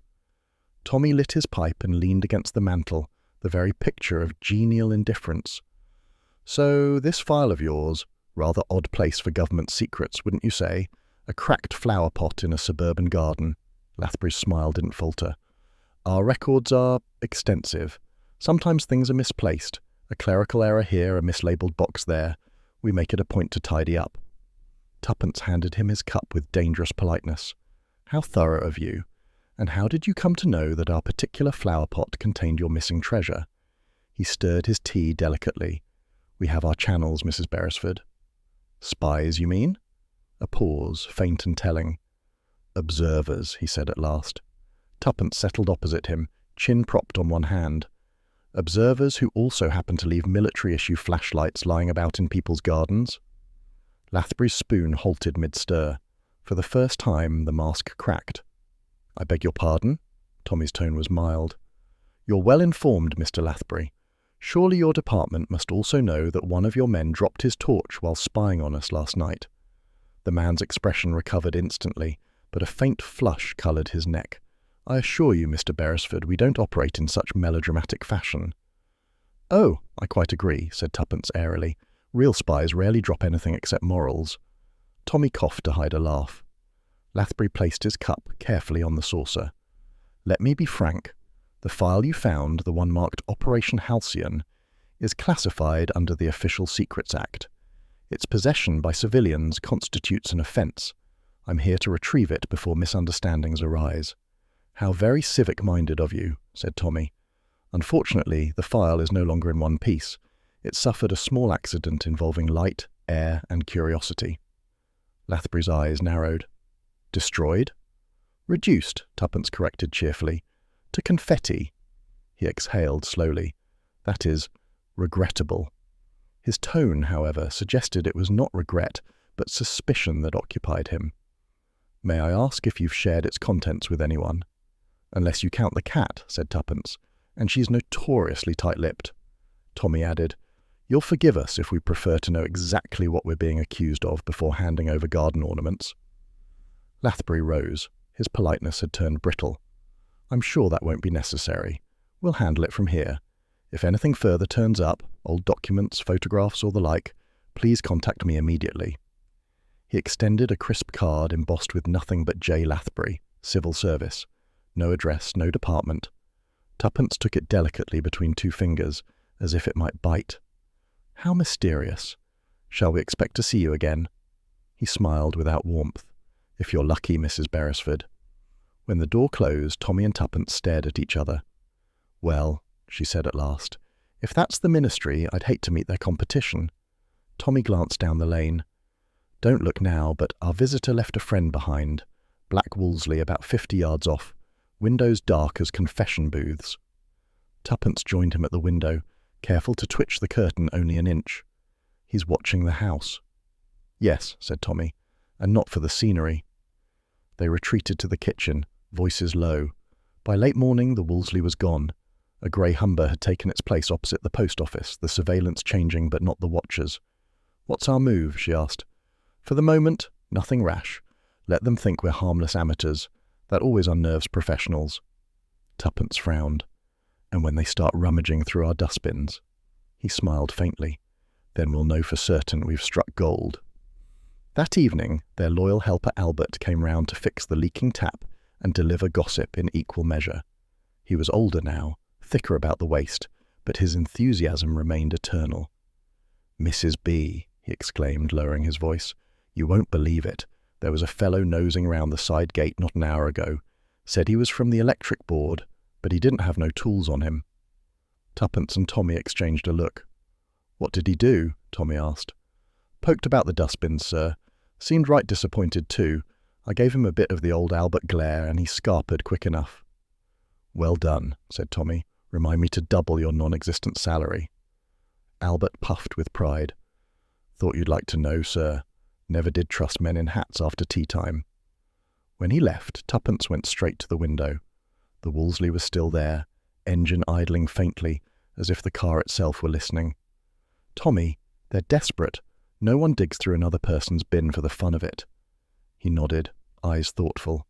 Tommy lit his pipe and leaned against the mantel, the very picture of genial indifference. "So this file of yours, rather odd place for government secrets, wouldn't you say? A cracked flower pot in a suburban garden." Lathbury's smile didn't falter. "Our records are extensive. Sometimes things are misplaced. A clerical error here, a mislabeled box there. We make it a point to tidy up." Tuppence handed him his cup with dangerous politeness. "How thorough of you. And how did you come to know that our particular flower pot contained your missing treasure?" He stirred his tea delicately. "We have our channels, Mrs. Beresford." "Spies, you mean?" A pause, faint and telling. "Observers," he said at last. Tuppence settled opposite him, chin propped on one hand. "Observers who also happen to leave military-issue flashlights lying about in people's gardens?" Lathbury's spoon halted mid-stir. For the first time, the mask cracked. "I beg your pardon?" Tommy's tone was mild. "You're well informed, Mr. Lathbury. Surely your department must also know that one of your men dropped his torch while spying on us last night." The man's expression recovered instantly, but a faint flush coloured his neck. "I assure you, Mr. Beresford, we don't operate in such melodramatic fashion." "Oh, I quite agree," said Tuppence airily. "Real spies rarely drop anything except morals." Tommy coughed to hide a laugh. Lathbury placed his cup carefully on the saucer. "Let me be frank. The file you found, the one marked Operation Halcyon, is classified under the Official Secrets Act. Its possession by civilians constitutes an offence. I'm here to retrieve it before misunderstandings arise." "How very civic-minded of you," said Tommy. "Unfortunately, the file is no longer in one piece. It suffered a small accident involving light, air, and curiosity." Lathbury's eyes narrowed. "Destroyed?" "Reduced," Tuppence corrected cheerfully. "To confetti." He exhaled slowly. "That is, regrettable." His tone, however, suggested it was not regret, but suspicion that occupied him. "May I ask if you've shared its contents with anyone?" "Unless you count the cat," said Tuppence, "and she's notoriously tight-lipped." Tommy added, "You'll forgive us if we prefer to know exactly what we're being accused of before handing over garden ornaments." Lathbury rose. His politeness had turned brittle. "I'm sure that won't be necessary. We'll handle it from here. If anything further turns up, old documents, photographs, or the like, please contact me immediately." He extended a crisp card embossed with nothing but J. Lathbury, Civil Service. No address, no department. Tuppence took it delicately between two fingers, as if it might bite. "How mysterious. Shall we expect to see you again?" He smiled without warmth. "If you're lucky, Mrs. Beresford." When the door closed, Tommy and Tuppence stared at each other. "Well," she said at last, "if that's the ministry, I'd hate to meet their competition." Tommy glanced down the lane. "Don't look now, but our visitor left a friend behind. Black Wolseley, about 50 yards off. Windows dark as confession booths." Tuppence joined him at the window, careful to twitch the curtain only an inch. "He's watching the house." "Yes," said Tommy, "and not for the scenery." They retreated to the kitchen, voices low. By late morning, the Wolseley was gone. A grey Humber had taken its place opposite the post office, the surveillance changing but not the watchers. "What's our move?" she asked. "For the moment, nothing rash. Let them think we're harmless amateurs. That always unnerves professionals." Tuppence frowned. "And when they start rummaging through our dustbins?" He smiled faintly. "Then we'll know for certain we've struck gold." That evening, their loyal helper Albert came round to fix the leaking tap and deliver gossip in equal measure. He was older now, thicker about the waist, but his enthusiasm remained eternal. "Mrs. B," he exclaimed, lowering his voice, "you won't believe it. There was a fellow nosing round the side gate not an hour ago. Said he was from the electric board, but he didn't have no tools on him." Tuppence and Tommy exchanged a look. "What did he do?" Tommy asked. "Poked about the dustbins, sir. Seemed right disappointed too. I gave him a bit of the old Albert glare, and he scarpered quick enough." "Well done," said Tommy. "Remind me to double your non-existent salary." Albert puffed with pride. "Thought you'd like to know, sir. Never did trust men in hats after tea time." When he left, Tuppence went straight to the window. The Wolseley was still there, engine idling faintly, as if the car itself were listening. "Tommy, they're desperate. No one digs through another person's bin for the fun of it." He nodded, eyes thoughtful.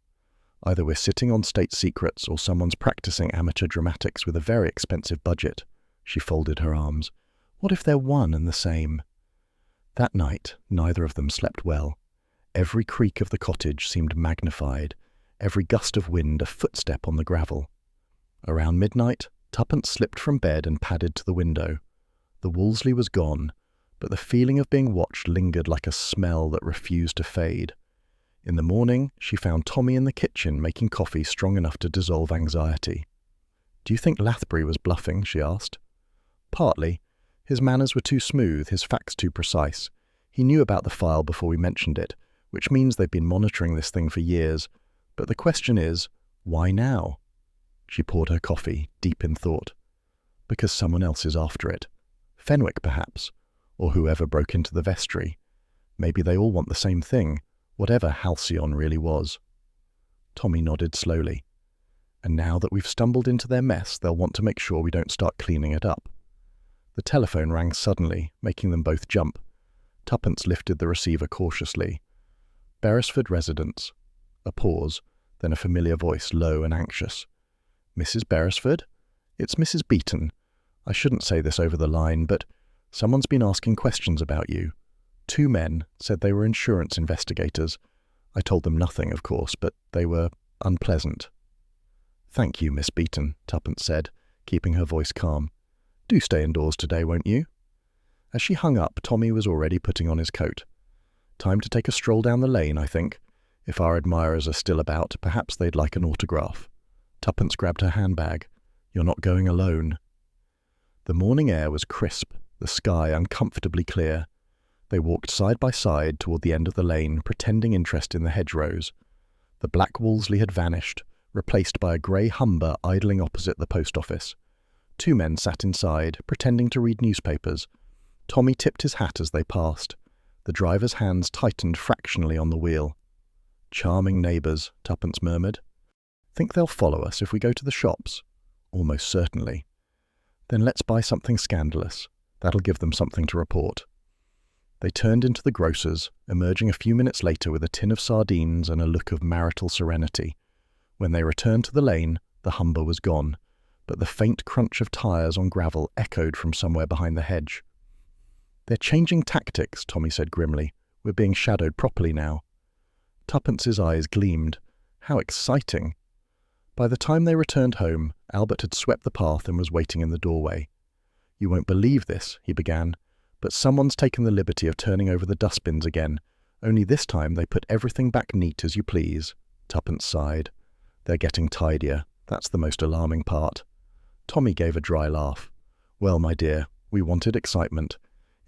"Either we're sitting on state secrets or someone's practicing amateur dramatics with a very expensive budget." She folded her arms. "What if they're one and the same?" That night, neither of them slept well. Every creak of the cottage seemed magnified, every gust of wind a footstep on the gravel. Around midnight, Tuppence slipped from bed and padded to the window. The Wolseley was gone, but the feeling of being watched lingered like a smell that refused to fade. In the morning, she found Tommy in the kitchen making coffee strong enough to dissolve anxiety. "Do you think Lathbury was bluffing?" she asked. Partly. His manners were too smooth, his facts too precise. He knew about the file before we mentioned it, which means they've been monitoring this thing for years. But the question is, why now? She poured her coffee, deep in thought. Because someone else is after it. Fenwick, perhaps, or whoever broke into the vestry. Maybe they all want the same thing, whatever Halcyon really was. Tommy nodded slowly. And now that we've stumbled into their mess, they'll want to make sure we don't start cleaning it up. The telephone rang suddenly, making them both jump. Tuppence lifted the receiver cautiously. Beresford residence. A pause, then a familiar voice, low and anxious. Mrs. Beresford? It's Mrs. Beeton. I shouldn't say this over the line, but someone's been asking questions about you. 2 men said they were insurance investigators. I told them nothing, of course, but they were unpleasant. Thank you, Miss Beeton, Tuppence said, keeping her voice calm. Do stay indoors today, won't you? As she hung up, Tommy was already putting on his coat. Time to take a stroll down the lane, I think. If our admirers are still about, perhaps they'd like an autograph. Tuppence grabbed her handbag. You're not going alone. The morning air was crisp, the sky uncomfortably clear. They walked side by side toward the end of the lane, pretending interest in the hedgerows. The black Wolseley had vanished, replaced by a grey Humber idling opposite the post office. 2 men sat inside, pretending to read newspapers. Tommy tipped his hat as they passed. The driver's hands tightened fractionally on the wheel. Charming neighbours, Tuppence murmured. Think they'll follow us if we go to the shops? Almost certainly. Then let's buy something scandalous. That'll give them something to report. They turned into the grocer's, emerging a few minutes later with a tin of sardines and a look of marital serenity. When they returned to the lane, the Humber was gone, but the faint crunch of tyres on gravel echoed from somewhere behind the hedge. They're changing tactics, Tommy said grimly. We're being shadowed properly now. Tuppence's eyes gleamed. How exciting! By the time they returned home, Albert had swept the path and was waiting in the doorway. You won't believe this, he began, but someone's taken the liberty of turning over the dustbins again. Only this time they put everything back neat as you please. Tuppence sighed. They're getting tidier. That's the most alarming part. Tommy gave a dry laugh. Well, my dear, we wanted excitement.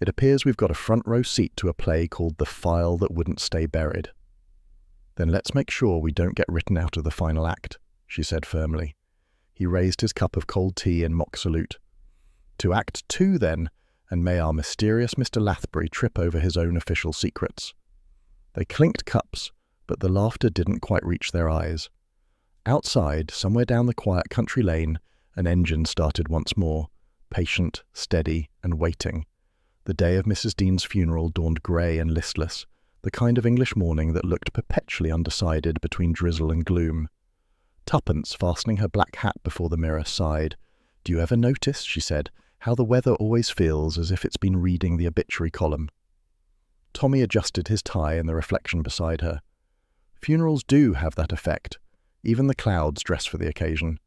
It appears we've got a front row seat to a play called The File That Wouldn't Stay Buried. Then let's make sure we don't get written out of the final act, she said firmly. He raised his cup of cold tea in mock salute. To Act 2, then, and may our mysterious Mr. Lathbury trip over his own official secrets. They clinked cups, but the laughter didn't quite reach their eyes. Outside, somewhere down the quiet country lane, an engine started once more, patient, steady, and waiting. The day of Mrs. Dean's funeral dawned grey and listless, the kind of English morning that looked perpetually undecided between drizzle and gloom. Tuppence, fastening her black hat before the mirror, sighed. Do you ever notice, she said, how the weather always feels as if it's been reading the obituary column? Tommy adjusted his tie in the reflection beside her. Funerals do have that effect. Even the clouds dress for the occasion.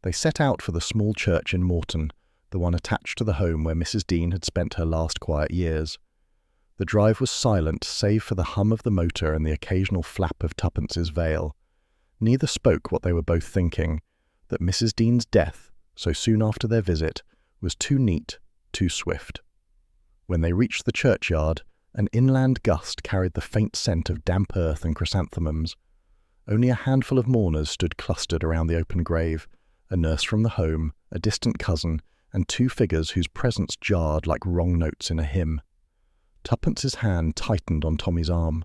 They set out for the small church in Morton, the one attached to the home where Mrs. Dean had spent her last quiet years. The drive was silent save for the hum of the motor and the occasional flap of Tuppence's veil. Neither spoke what they were both thinking, that Mrs. Dean's death, so soon after their visit, was too neat, too swift. When they reached the churchyard, an inland gust carried the faint scent of damp earth and chrysanthemums. Only a handful of mourners stood clustered around the open grave, a nurse from the home, a distant cousin, and 2 figures whose presence jarred like wrong notes in a hymn. Tuppence's hand tightened on Tommy's arm.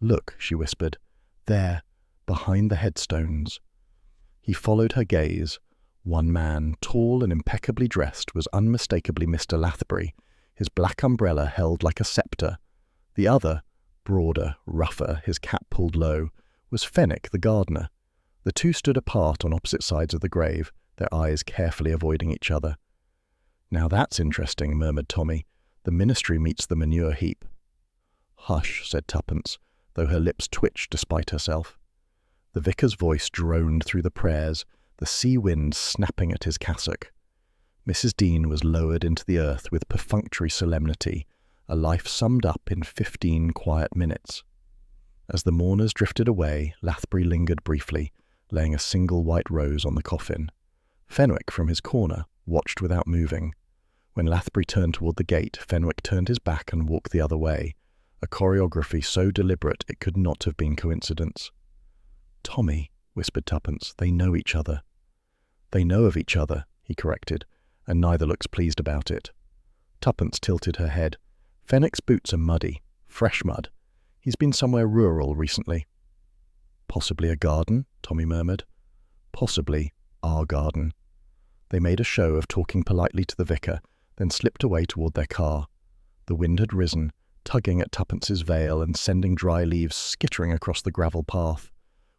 Look, she whispered, there, behind the headstones. He followed her gaze. One man, tall and impeccably dressed, was unmistakably Mr. Lathbury, his black umbrella held like a sceptre. The other, broader, rougher, his cap pulled low, was Fenwick, the gardener. The 2 stood apart on opposite sides of the grave, their eyes carefully avoiding each other. Now that's interesting, murmured Tommy. The ministry meets the manure heap. Hush, said Tuppence, though her lips twitched despite herself. The vicar's voice droned through the prayers, the sea wind snapping at his cassock. Mrs. Dean was lowered into the earth with perfunctory solemnity, a life summed up in 15 quiet minutes. As the mourners drifted away, Lathbury lingered briefly, laying a single white rose on the coffin. Fenwick, from his corner, watched without moving. When Lathbury turned toward the gate, Fenwick turned his back and walked the other way, a choreography so deliberate it could not have been coincidence. "Tommy," whispered Tuppence, "they know each other." "They know of each other," he corrected, "and neither looks pleased about it." Tuppence tilted her head. "Fenwick's boots are muddy. Fresh mud. He's been somewhere rural recently." "Possibly a garden," Tommy murmured. "Possibly our garden." They made a show of talking politely to the vicar, then slipped away toward their car. The wind had risen, tugging at Tuppence's veil and sending dry leaves skittering across the gravel path.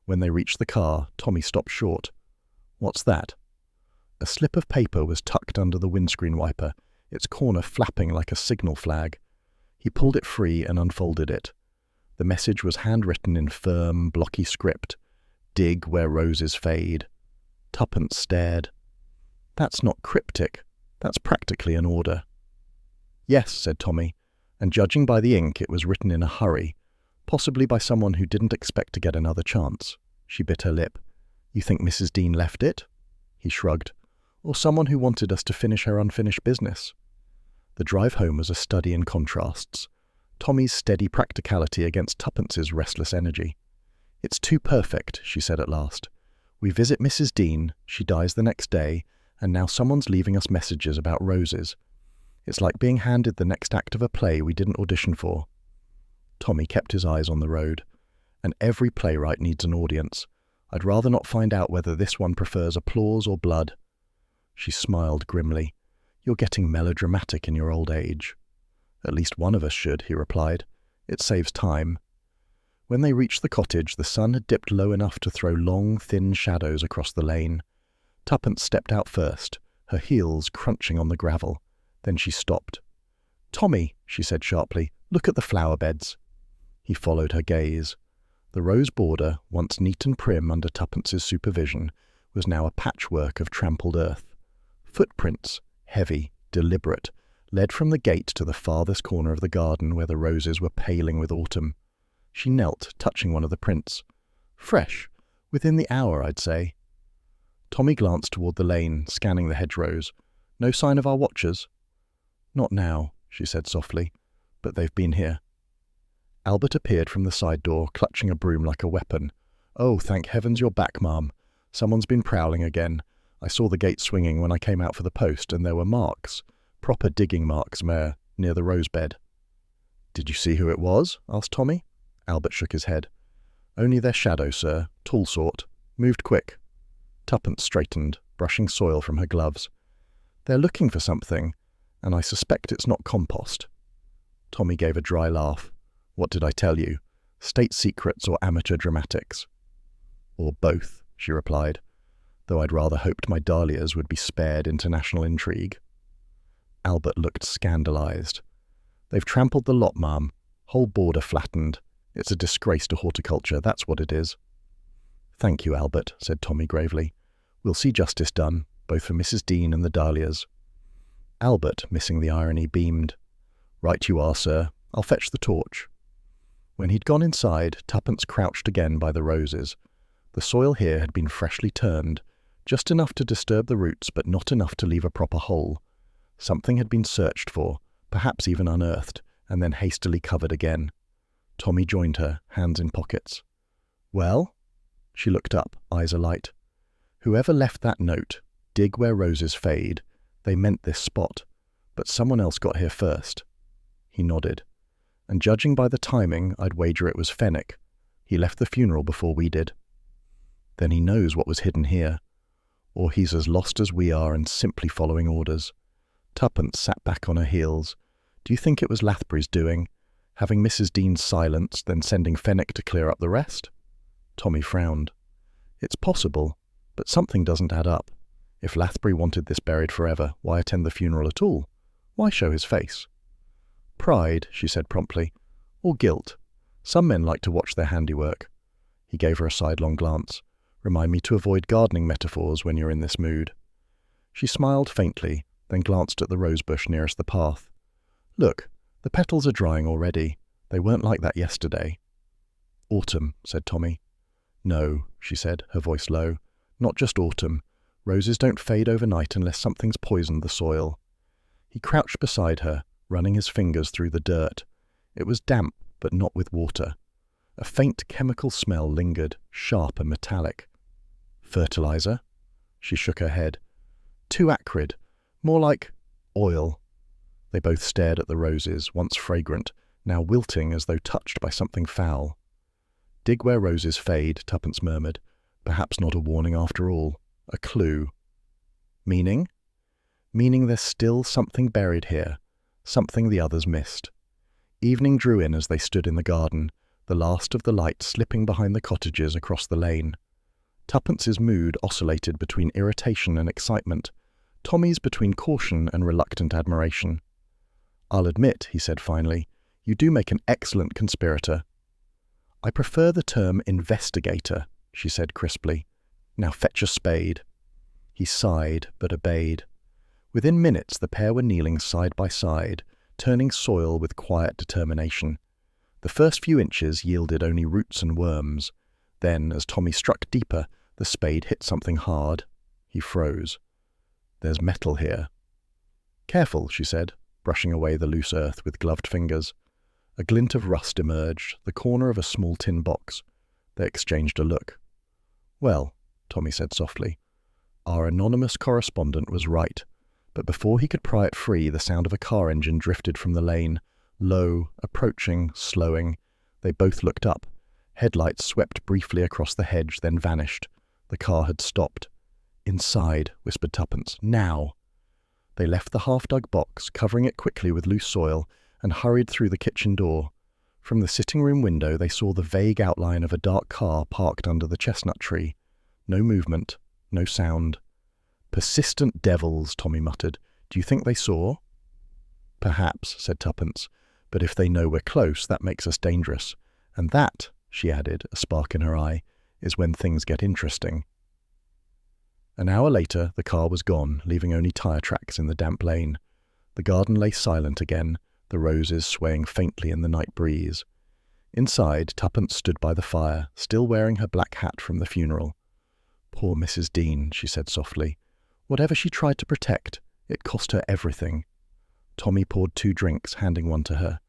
When they reached the car, Tommy stopped short. "What's that?" A slip of paper was tucked under the windscreen wiper, its corner flapping like a signal flag. He pulled it free and unfolded it. The message was handwritten in firm, blocky script. "Dig where roses fade." Tuppence stared. "That's not cryptic. That's practically an order." "Yes," said Tommy, and judging by the ink, it was written in a hurry, possibly by someone who didn't expect to get another chance. She bit her lip. "You think Mrs. Dean left it?" He shrugged. "Or someone who wanted us to finish her unfinished business." The drive home was a study in contrasts. Tommy's steady practicality against Tuppence's restless energy. "It's too perfect," she said at last. "We visit Mrs. Dean, she dies the next day, and now someone's leaving us messages about roses. It's like being handed the next act of a play we didn't audition for." Tommy kept his eyes on the road. "And every playwright needs an audience. I'd rather not find out whether this one prefers applause or blood." She smiled grimly. "You're getting melodramatic in your old age." "At least one of us should," he replied. "It saves time." When they reached the cottage, the sun had dipped low enough to throw long, thin shadows across the lane. Tuppence stepped out first, her heels crunching on the gravel. Then she stopped. "Tommy," she said sharply, "look at the flower beds." He followed her gaze. The rose border, once neat and prim under Tuppence's supervision, was now a patchwork of trampled earth. Footprints, heavy, deliberate, led from the gate to the farthest corner of the garden where the roses were paling with autumn. She knelt, touching one of the prints. "Fresh. Within the hour, I'd say." Tommy glanced toward the lane, scanning the hedgerows. "No sign of our watchers?" "Not now," she said softly, "but they've been here." Albert appeared from the side door, clutching a broom like a weapon. "Oh, thank heavens you're back, Ma'am. Someone's been prowling again. I saw the gate swinging when I came out for the post, and there were marks. Proper digging marks, Mayor, near the rose bed." "Did you see who it was?" asked Tommy. Albert shook his head. "Only their shadow, sir. Tall sort. Moved quick." Tuppence straightened, brushing soil from her gloves. "They're looking for something, and I suspect it's not compost." Tommy gave a dry laugh. "What did I tell you? State secrets or amateur dramatics?" "Or both," she replied, "though I'd rather hoped my dahlias would be spared international intrigue." Albert looked scandalized. "They've trampled the lot, Ma'am. Whole border flattened. It's a disgrace to horticulture, that's what it is." "Thank you, Albert," said Tommy gravely. "We'll see justice done, both for Mrs. Dean and the dahlias." Albert, missing the irony, beamed. "Right you are, sir. I'll fetch the torch." When he'd gone inside, Tuppence crouched again by the roses. The soil here had been freshly turned, just enough to disturb the roots but not enough to leave a proper hole. Something had been searched for, perhaps even unearthed, and then hastily covered again. Tommy joined her, hands in pockets. "Well?" She looked up, eyes alight. "Whoever left that note, 'Dig where roses fade,' they meant this spot, but someone else got here first." He nodded. "And judging by the timing, I'd wager it was Fenwick. He left the funeral before we did." "Then he knows what was hidden here. Or he's as lost as we are and simply following orders." Tuppence sat back on her heels. "Do you think it was Lathbury's doing? Having Mrs. Dean silenced, then sending Fenwick to clear up the rest?" Tommy frowned. "It's possible, but something doesn't add up. If Lathbury wanted this buried forever, why attend the funeral at all? Why show his face?" "Pride," she said promptly. "Or guilt. Some men like to watch their handiwork." He gave her a sidelong glance. "Remind me to avoid gardening metaphors when you're in this mood." She smiled faintly, then glanced at the rosebush nearest the path. "Look, the petals are drying already. They weren't like that yesterday." "Autumn," said Tommy. "No," she said, her voice low. "Not just autumn. Roses don't fade overnight unless something's poisoned the soil." He crouched beside her, running his fingers through the dirt. It was damp, but not with water. A faint chemical smell lingered, sharp and metallic. Fertilizer? She shook her head. Too acrid. More like oil. They both stared at the roses, once fragrant, now wilting as though touched by something foul. Dig where roses fade, Tuppence murmured. Perhaps not a warning after all. A clue. Meaning? Meaning there's still something buried here, something the others missed. Evening drew in as they stood in the garden, the last of the light slipping behind the cottages across the lane. Tuppence's mood oscillated between irritation and excitement, Tommy's between caution and reluctant admiration. "I'll admit," he said finally, "you do make an excellent conspirator." "I prefer the term investigator," she said crisply. "Now fetch a spade." He sighed, but obeyed. Within minutes the pair were kneeling side by side, turning soil with quiet determination. The first few inches yielded only roots and worms. Then, as Tommy struck deeper, the spade hit something hard. He froze. "There's metal here." "Careful," she said, brushing away the loose earth with gloved fingers. A glint of rust emerged, the corner of a small tin box. They exchanged a look. "Well," Tommy said softly, "our anonymous correspondent was right." But before he could pry it free, the sound of a car engine drifted from the lane. Low, approaching, slowing. They both looked up. Headlights swept briefly across the hedge, then vanished. The car had stopped. "Inside," whispered Tuppence. "Now!" They left the half-dug box, covering it quickly with loose soil, and hurried through the kitchen door. From the sitting-room window they saw the vague outline of a dark car parked under the chestnut tree. No movement, no sound. "Persistent devils," Tommy muttered. "Do you think they saw?" "Perhaps," said Tuppence. "But if they know we're close, that makes us dangerous. And that," she added, a spark in her eye, "is when things get interesting." An hour later, the car was gone, leaving only tire tracks in the damp lane. The garden lay silent again, the roses swaying faintly in the night breeze. Inside, Tuppence stood by the fire, still wearing her black hat from the funeral. "Poor Mrs. Dean," she said softly. "Whatever she tried to protect, it cost her everything." Tommy poured 2 drinks, handing one to her.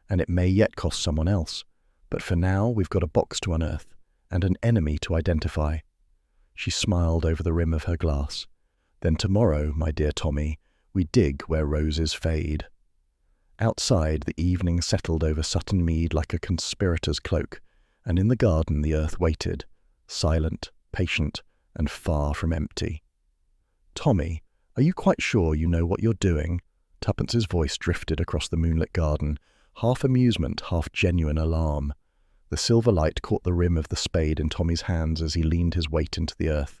"And it may yet cost someone else. But for now, we've got a box to unearth, and an enemy to identify." She smiled over the rim of her glass. "Then tomorrow, my dear Tommy, we dig where roses fade." Outside, the evening settled over Sutton Mead like a conspirator's cloak, and in the garden the earth waited, silent, patient, and far from empty. "Tommy, are you quite sure you know what you're doing?" Tuppence's voice drifted across the moonlit garden, half amusement, half genuine alarm. The silver light caught the rim of the spade in Tommy's hands as he leaned his weight into the earth.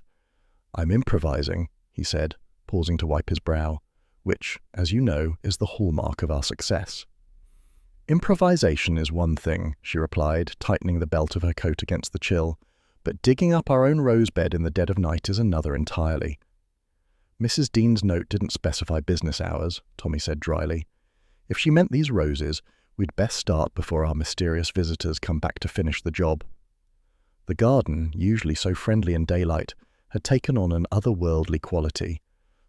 "I'm improvising," he said, pausing to wipe his brow, "which, as you know, is the hallmark of our success." "Improvisation is one thing," she replied, tightening the belt of her coat against the chill, "but digging up our own rose bed in the dead of night is another entirely." "Mrs. Dean's note didn't specify business hours," Tommy said dryly. "If she meant these roses, we'd best start before our mysterious visitors come back to finish the job." The garden, usually so friendly in daylight, had taken on an otherworldly quality.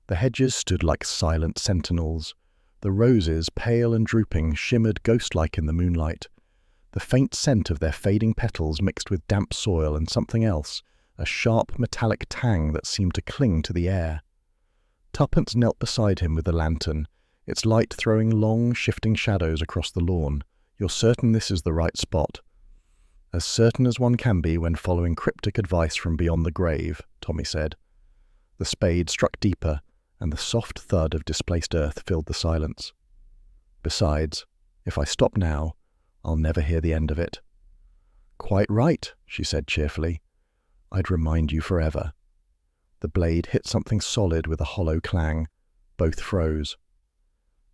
The hedges stood like silent sentinels. The roses, pale and drooping, shimmered ghost-like in the moonlight. The faint scent of their fading petals mixed with damp soil and something else, a sharp metallic tang that seemed to cling to the air. Tuppence knelt beside him with the lantern, its light throwing long, shifting shadows across the lawn. "You're certain this is the right spot?" "As certain as one can be when following cryptic advice from beyond the grave," Tommy said. The spade struck deeper, and the soft thud of displaced earth filled the silence. "Besides, if I stop now, I'll never hear the end of it." "Quite right," she said cheerfully. "I'd remind you forever." The blade hit something solid with a hollow clang. Both froze.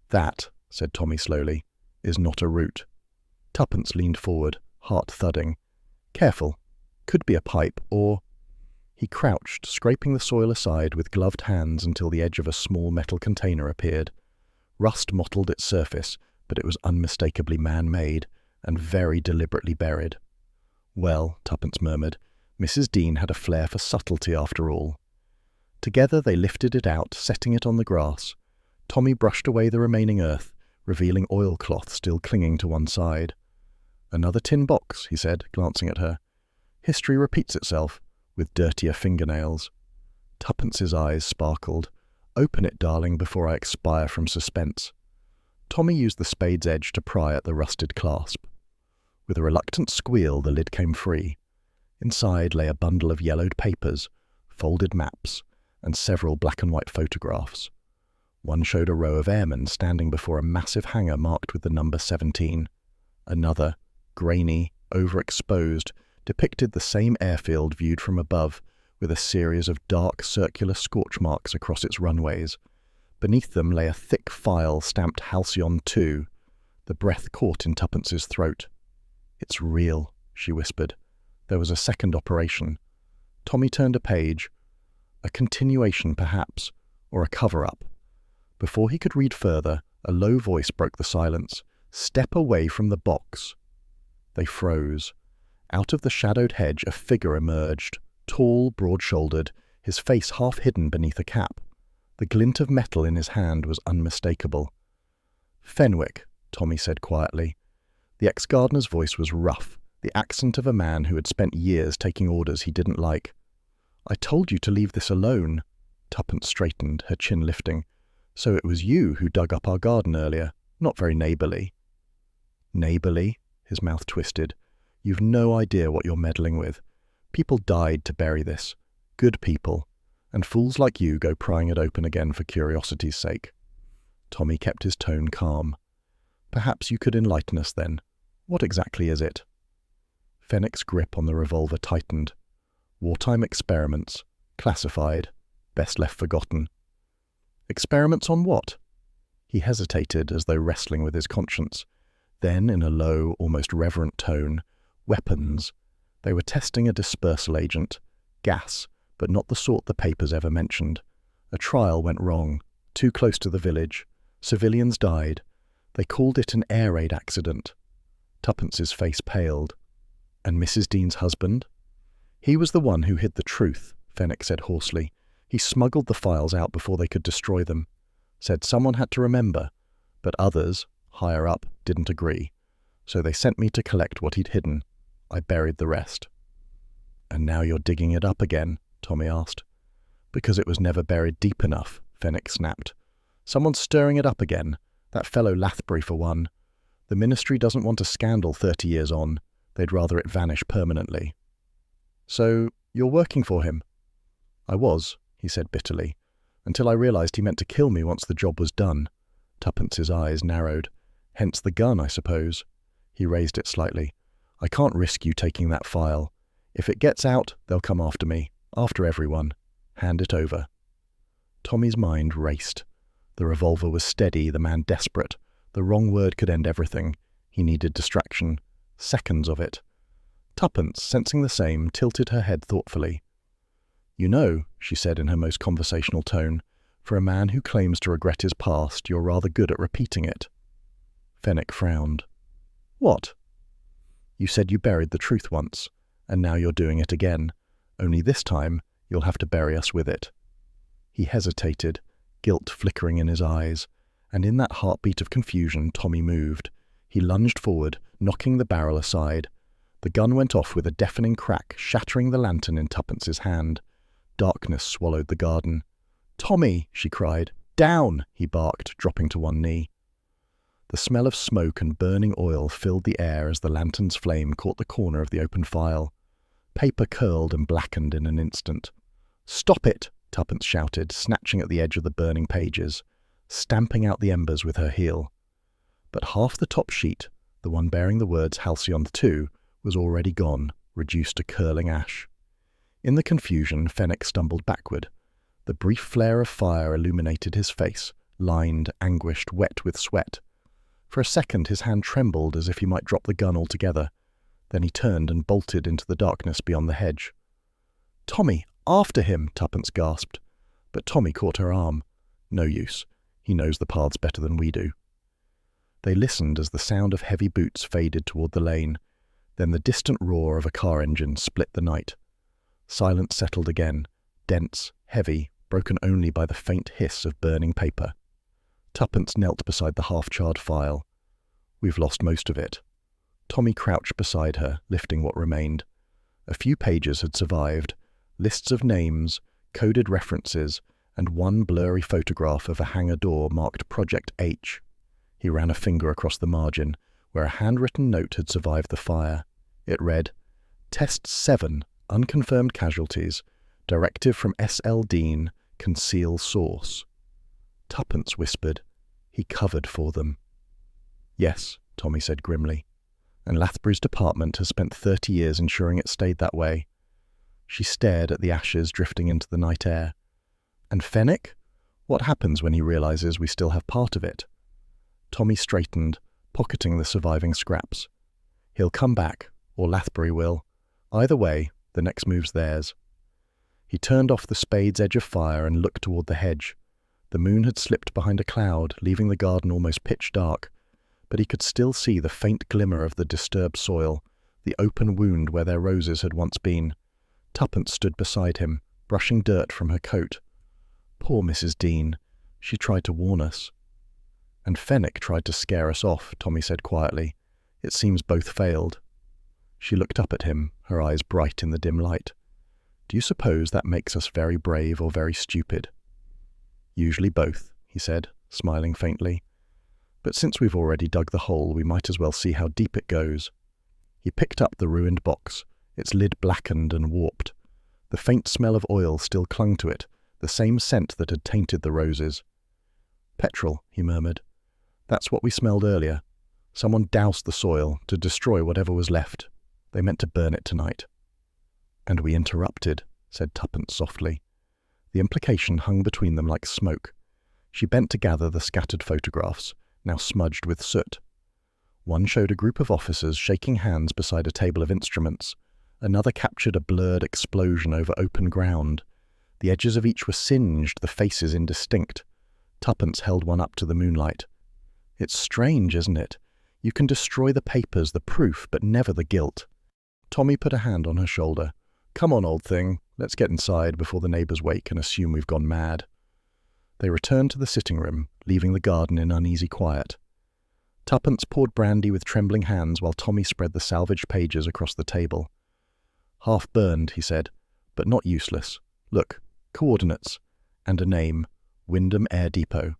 "That," said Tommy slowly, "is not a root." Tuppence leaned forward, heart thudding. "Careful. Could be a pipe, or—" He crouched, scraping the soil aside with gloved hands until the edge of a small metal container appeared. Rust mottled its surface, but it was unmistakably man-made, and very deliberately buried. "Well," Tuppence murmured, "Mrs. Dean had a flair for subtlety after all." Together they lifted it out, setting it on the grass. Tommy brushed away the remaining earth, revealing oilcloth still clinging to one side. "Another tin box," he said, glancing at her. "History repeats itself, with dirtier fingernails." Tuppence's eyes sparkled. "Open it, darling, before I expire from suspense." Tommy used the spade's edge to pry at the rusted clasp. With a reluctant squeal, the lid came free. Inside lay a bundle of yellowed papers, folded maps, and several black-and-white photographs. One showed a row of airmen standing before a massive hangar marked with the number 17. Another, grainy, overexposed, depicted the same airfield viewed from above, with a series of dark circular scorch marks across its runways. Beneath them lay a thick file stamped Halcyon 2. The breath caught in Tuppence's throat. "It's real," she whispered. There was a second operation. Tommy turned a page. A continuation, perhaps, or a cover-up. Before he could read further, a low voice broke the silence. "Step away from the box." They froze. Out of the shadowed hedge a figure emerged, tall, broad-shouldered, his face half hidden beneath a cap. The glint of metal in his hand was unmistakable. "Fenwick," Tommy said quietly. The ex-gardener's voice was rough, the accent of a man who had spent years taking orders he didn't like. "I told you to leave this alone." Tuppence straightened, her chin lifting. "So it was you who dug up our garden earlier. Not very neighbourly." "Neighbourly?" His mouth twisted. "You've no idea what you're meddling with. People died to bury this. Good people. And fools like you go prying it open again for curiosity's sake." Tommy kept his tone calm. "Perhaps you could enlighten us then. What exactly is it?" Fenwick's grip on the revolver tightened. "Wartime experiments. Classified. Best left forgotten." "Experiments on what?" He hesitated, as though wrestling with his conscience. Then, in a low, almost reverent tone, "Weapons. They were testing a dispersal agent. Gas, but not the sort the papers ever mentioned. A trial went wrong. Too close to the village. Civilians died. They called it an air raid accident." Tuppence's face paled. "And Mrs. Dean's husband?" "He was the one who hid the truth," Fenwick said hoarsely. "He smuggled the files out before they could destroy them. Said someone had to remember, but others, higher up, didn't agree. So they sent me to collect what he'd hidden. I buried the rest." "And now you're digging it up again?" Tommy asked. "Because it was never buried deep enough," Fenwick snapped. "Someone's stirring it up again. That fellow Lathbury, for one. The Ministry doesn't want a scandal 30 years on. They'd rather it vanish permanently." "So, you're working for him?" "I was," he said bitterly, "until I realized he meant to kill me once the job was done." Tuppence's eyes narrowed. "Hence the gun, I suppose." He raised it slightly. "I can't risk you taking that file. If it gets out, they'll come after me. After everyone. Hand it over." Tommy's mind raced. The revolver was steady, the man desperate. The wrong word could end everything. He needed distraction. Seconds of it. Tuppence, sensing the same, tilted her head thoughtfully. "You know," she said in her most conversational tone, "for a man who claims to regret his past, you're rather good at repeating it." Fenwick frowned. "What?" "You said you buried the truth once, and now you're doing it again. Only this time, you'll have to bury us with it." He hesitated, guilt flickering in his eyes, and in that heartbeat of confusion Tommy moved. He lunged forward, knocking the barrel aside. The gun went off with a deafening crack, shattering the lantern in Tuppence's hand. Darkness swallowed the garden. "Tommy!" she cried. "Down!" he barked, dropping to one knee. The smell of smoke and burning oil filled the air as the lantern's flame caught the corner of the open file. Paper curled and blackened in an instant. "Stop it!" Tuppence shouted, snatching at the edge of the burning pages, stamping out the embers with her heel. But half the top sheet, the one bearing the words Halcyon 2, was already gone, reduced to curling ash. In the confusion, Fenwick stumbled backward. The brief flare of fire illuminated his face, lined, anguished, wet with sweat. For a second his hand trembled as if he might drop the gun altogether. Then he turned and bolted into the darkness beyond the hedge. "Tommy, after him!" Tuppence gasped. But Tommy caught her arm. "No use. He knows the paths better than we do." They listened as the sound of heavy boots faded toward the lane. Then the distant roar of a car engine split the night. Silence settled again, dense, heavy, broken only by the faint hiss of burning paper. Tuppence knelt beside the half-charred file. "We've lost most of it." Tommy crouched beside her, lifting what remained. A few pages had survived, lists of names, coded references, and one blurry photograph of a hangar door marked Project H. He ran a finger across the margin, where a handwritten note had survived the fire. It read, "Test 7, unconfirmed casualties. Directive from S.L. Dean, conceal source." Tuppence whispered, "He covered for them." "Yes," Tommy said grimly. "And Lathbury's department has spent 30 years ensuring it stayed that way." She stared at the ashes drifting into the night air. "And Fenwick? What happens when he realizes we still have part of it?" Tommy straightened, pocketing the surviving scraps. "He'll come back, or Lathbury will. Either way, the next move's theirs." He turned off the spade's edge of fire and looked toward the hedge. The moon had slipped behind a cloud, leaving the garden almost pitch dark, but he could still see the faint glimmer of the disturbed soil, the open wound where their roses had once been. Tuppence stood beside him, brushing dirt from her coat. "Poor Mrs. Dean. She tried to warn us." "And Fenwick tried to scare us off," Tommy said quietly. "It seems both failed." She looked up at him, her eyes bright in the dim light. "Do you suppose that makes us very brave or very stupid?" "Usually both," he said, smiling faintly. "But since we've already dug the hole, we might as well see how deep it goes." He picked up the ruined box, its lid blackened and warped. The faint smell of oil still clung to it, the same scent that had tainted the roses. "Petrol," he murmured. "That's what we smelled earlier. Someone doused the soil to destroy whatever was left. They meant to burn it tonight." "And we interrupted," said Tuppence softly. The implication hung between them like smoke. She bent to gather the scattered photographs, now smudged with soot. One showed a group of officers shaking hands beside a table of instruments. Another captured a blurred explosion over open ground. The edges of each were singed, the faces indistinct. Tuppence held one up to the moonlight. "It's strange, isn't it? You can destroy the papers, the proof, but never the guilt." Tommy put a hand on her shoulder. "Come on, old thing. Let's get inside before the neighbours wake and assume we've gone mad." They returned to the sitting room, leaving the garden in uneasy quiet. Tuppence poured brandy with trembling hands while Tommy spread the salvaged pages across the table. "Half burned," he said, "but not useless. Look, coordinates. And a name. Wyndham Air Depot."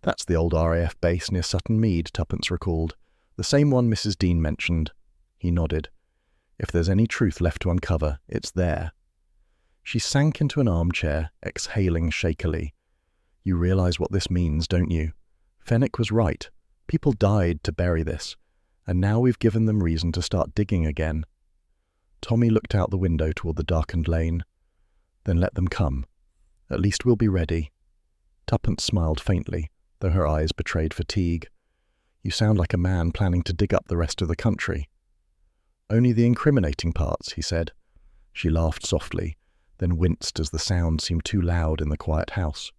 "That's the old RAF base near Sutton Mead," Tuppence recalled. "The same one Mrs. Dean mentioned." He nodded. "If there's any truth left to uncover, it's there." She sank into an armchair, exhaling shakily. "You realize what this means, don't you? Fenwick was right. People died to bury this, and now we've given them reason to start digging again." Tommy looked out the window toward the darkened lane. "Then let them come. At least we'll be ready." Tuppence smiled faintly, though her eyes betrayed fatigue. "You sound like a man planning to dig up the rest of the country." "Only the incriminating parts," he said. She laughed softly, then winced as the sound seemed too loud in the quiet house.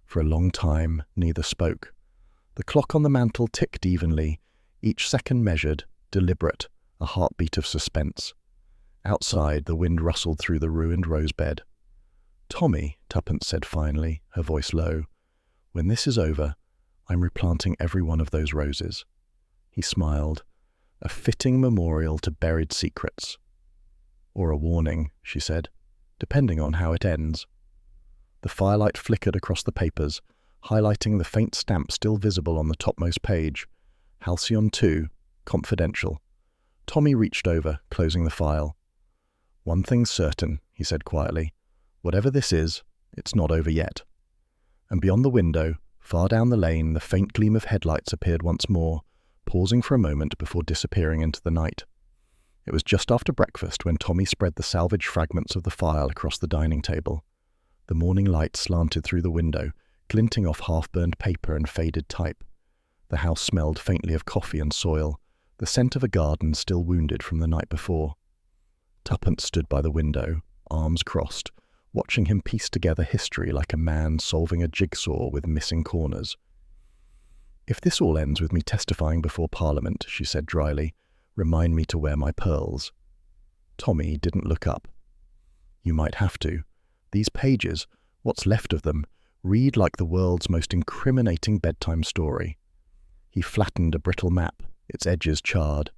For a long time, neither spoke. The clock on the mantel ticked evenly, each second measured, deliberate, a heartbeat of suspense. Outside, the wind rustled through the ruined rosebed. "Tommy," Tuppence said finally, her voice low, "when this is over, I'm replanting every one of those roses." He smiled. "A fitting memorial to buried secrets." "Or a warning," she said, "depending on how it ends." The firelight flickered across the papers, highlighting the faint stamp still visible on the topmost page. "Halcyon 2, confidential." Tommy reached over, closing the file. "One thing's certain," he said quietly. "Whatever this is, it's not over yet." And beyond the window, far down the lane, the faint gleam of headlights appeared once more, pausing for a moment before disappearing into the night. It was just after breakfast when Tommy spread the salvaged fragments of the file across the dining table. The morning light slanted through the window, glinting off half-burned paper and faded type. The house smelled faintly of coffee and soil, the scent of a garden still wounded from the night before. Tuppence stood by the window, arms crossed, watching him piece together history like a man solving a jigsaw with missing corners. "If this all ends with me testifying before Parliament," she said dryly, "remind me to wear my pearls." Tommy didn't look up. "You might have to. These pages, what's left of them, Read like the world's most incriminating bedtime story. He flattened a brittle map, its edges charred.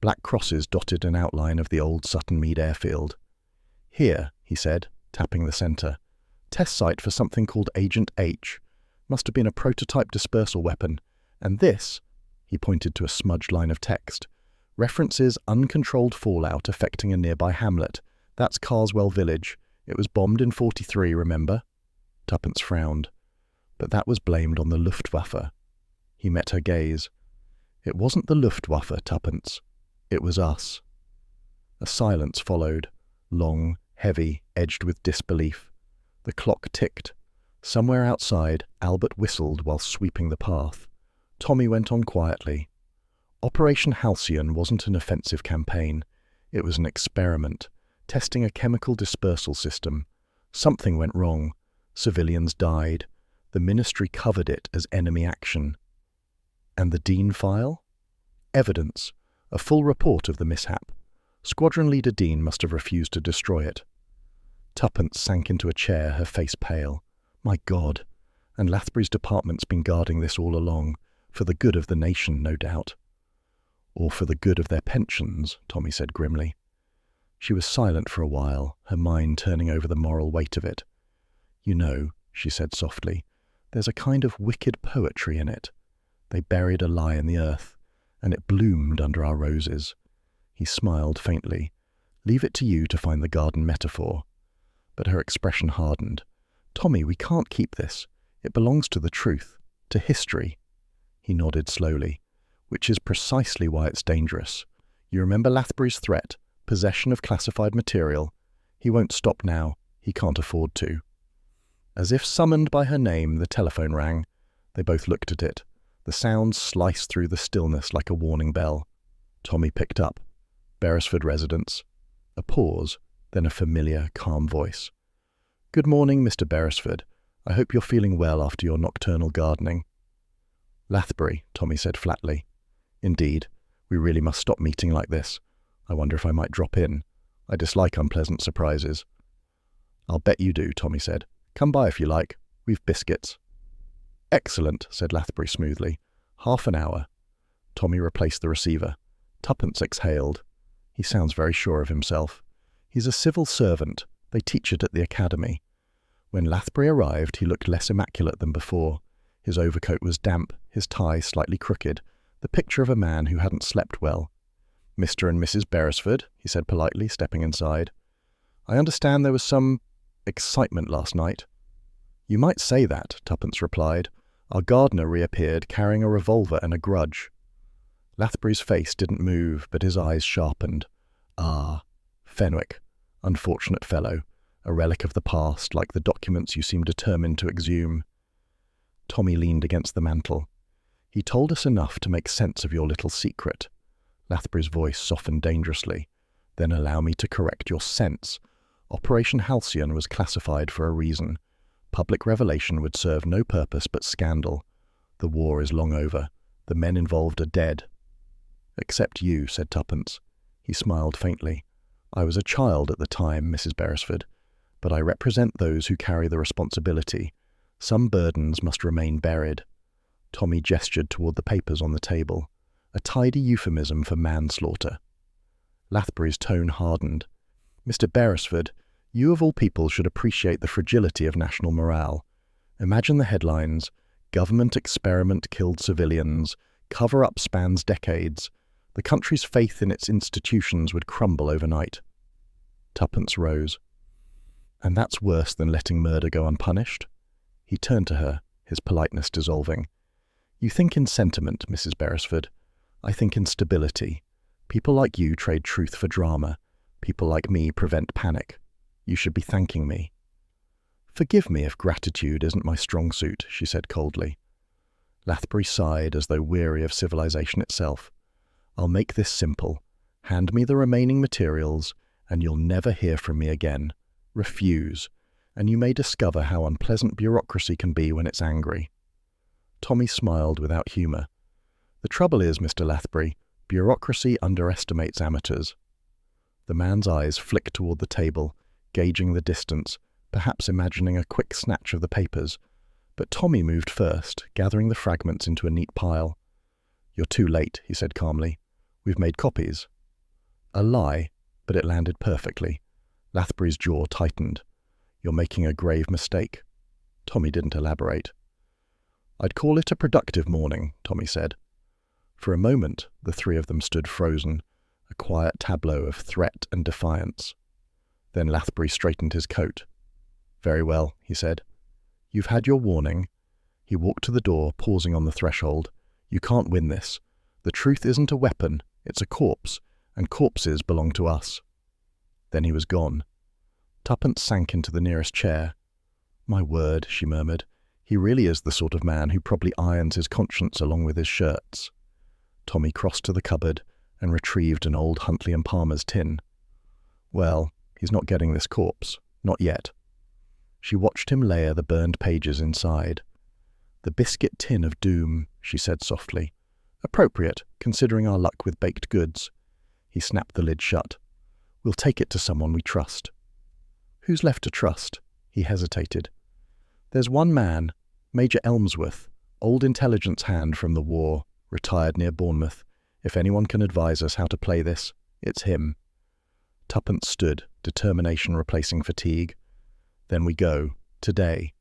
Black crosses dotted an outline of the old Sutton Mead airfield. Here, he said, tapping the centre. Test site for something called Agent H. Must have been a prototype dispersal weapon. And this, he pointed to a smudged line of text, references uncontrolled fallout affecting a nearby hamlet. That's Carswell Village. It was bombed in 43, remember? Tuppence frowned. But that was blamed on the Luftwaffe. He met her gaze. It wasn't the Luftwaffe, Tuppence. It was us. A silence followed, long, heavy, edged with disbelief. The clock ticked. Somewhere outside, Albert whistled while sweeping the path. Tommy went on quietly. Operation Halcyon wasn't an offensive campaign. It was an experiment, testing a chemical dispersal system. Something went wrong. Civilians died. The ministry covered it as enemy action. And the Dean file? Evidence. A full report of the mishap. Squadron Leader Dean must have refused to destroy it. Tuppence sank into a chair, her face pale. My God! And Lathbury's department's been guarding this all along, for the good of the nation, no doubt. Or for the good of their pensions, Tommy said grimly. She was silent for a while, her mind turning over the moral weight of it. You know, she said softly, there's a kind of wicked poetry in it. They buried a lie in the earth, and it bloomed under our roses. He smiled faintly. Leave it to you to find the garden metaphor. But her expression hardened. Tommy, we can't keep this. It belongs to the truth, to history. He nodded slowly. Which is precisely why it's dangerous. You remember Lathbury's threat, possession of classified material? He won't stop now. He can't afford to. As if summoned by her name, the telephone rang. They both looked at it. The sound sliced through the stillness like a warning bell. Tommy picked up. Beresford residence. A pause, then a familiar, calm voice. Good morning, Mr. Beresford. I hope you're feeling well after your nocturnal gardening. Lathbury, Tommy said flatly. Indeed, we really must stop meeting like this. I wonder if I might drop in. I dislike unpleasant surprises. I'll bet you do, Tommy said. Come by if you like. We've biscuits. Excellent, said Lathbury smoothly. Half an hour. Tommy replaced the receiver. Tuppence exhaled. He sounds very sure of himself. He's a civil servant. They teach it at the academy. When Lathbury arrived, he looked less immaculate than before. His overcoat was damp, his tie slightly crooked, the picture of a man who hadn't slept well. Mr. and Mrs. Beresford, he said politely, stepping inside. I understand there was some excitement last night. You might say that, Tuppence replied. Our gardener reappeared, carrying a revolver and a grudge. Lathbury's face didn't move, but his eyes sharpened. Ah, Fenwick. Unfortunate fellow. A relic of the past, like the documents you seem determined to exhume. Tommy leaned against the mantel. He told us enough to make sense of your little secret. Lathbury's voice softened dangerously. Then allow me to correct your sense. Operation Halcyon was classified for a reason. Public revelation would serve no purpose but scandal. The war is long over. The men involved are dead. Except you, said Tuppence. He smiled faintly. I was a child at the time, Mrs. Beresford, but I represent those who carry the responsibility. Some burdens must remain buried. Tommy gestured toward the papers on the table, a tidy euphemism for manslaughter. Lathbury's tone hardened. Mr. Beresford, you of all people should appreciate the fragility of national morale. Imagine the headlines. Government experiment killed civilians. Cover-up spans decades. The country's faith in its institutions would crumble overnight. Tuppence rose. And that's worse than letting murder go unpunished? He turned to her, his politeness dissolving. You think in sentiment, Mrs. Beresford. I think in stability. People like you trade truth for drama. People like me prevent panic. You should be thanking me. Forgive me if gratitude isn't my strong suit, she said coldly. Lathbury sighed as though weary of civilization itself. I'll make this simple. Hand me the remaining materials, and you'll never hear from me again. Refuse, and you may discover how unpleasant bureaucracy can be when it's angry. Tommy smiled without humour. The trouble is, Mr. Lathbury, bureaucracy underestimates amateurs. The man's eyes flicked toward the table, gauging the distance, perhaps imagining a quick snatch of the papers. But Tommy moved first, gathering the fragments into a neat pile. "You're too late," he said calmly. "We've made copies." A lie, but it landed perfectly. Lathbury's jaw tightened. "You're making a grave mistake." Tommy didn't elaborate. "I'd call it a productive morning," Tommy said. For a moment, the three of them stood frozen, a quiet tableau of threat and defiance. Then Lathbury straightened his coat. "Very well," he said. "You've had your warning." He walked to the door, pausing on the threshold. "You can't win this. The truth isn't a weapon, it's a corpse, and corpses belong to us." Then he was gone. Tuppence sank into the nearest chair. "My word," she murmured, "he really is the sort of man who probably irons his conscience along with his shirts." Tommy crossed to the cupboard and retrieved an old Huntley and Palmer's tin. "Well, he's not getting this corpse. Not yet." She watched him layer the burned pages inside. "The biscuit tin of doom," she said softly. "Appropriate, considering our luck with baked goods." He snapped the lid shut. "We'll take it to someone we trust." "Who's left to trust?" He hesitated. "There's one man, Major Elmsworth, old intelligence hand from the war, retired near Bournemouth. If anyone can advise us how to play this, it's him." Tuppence stood, determination replacing fatigue. "Then we go. Today."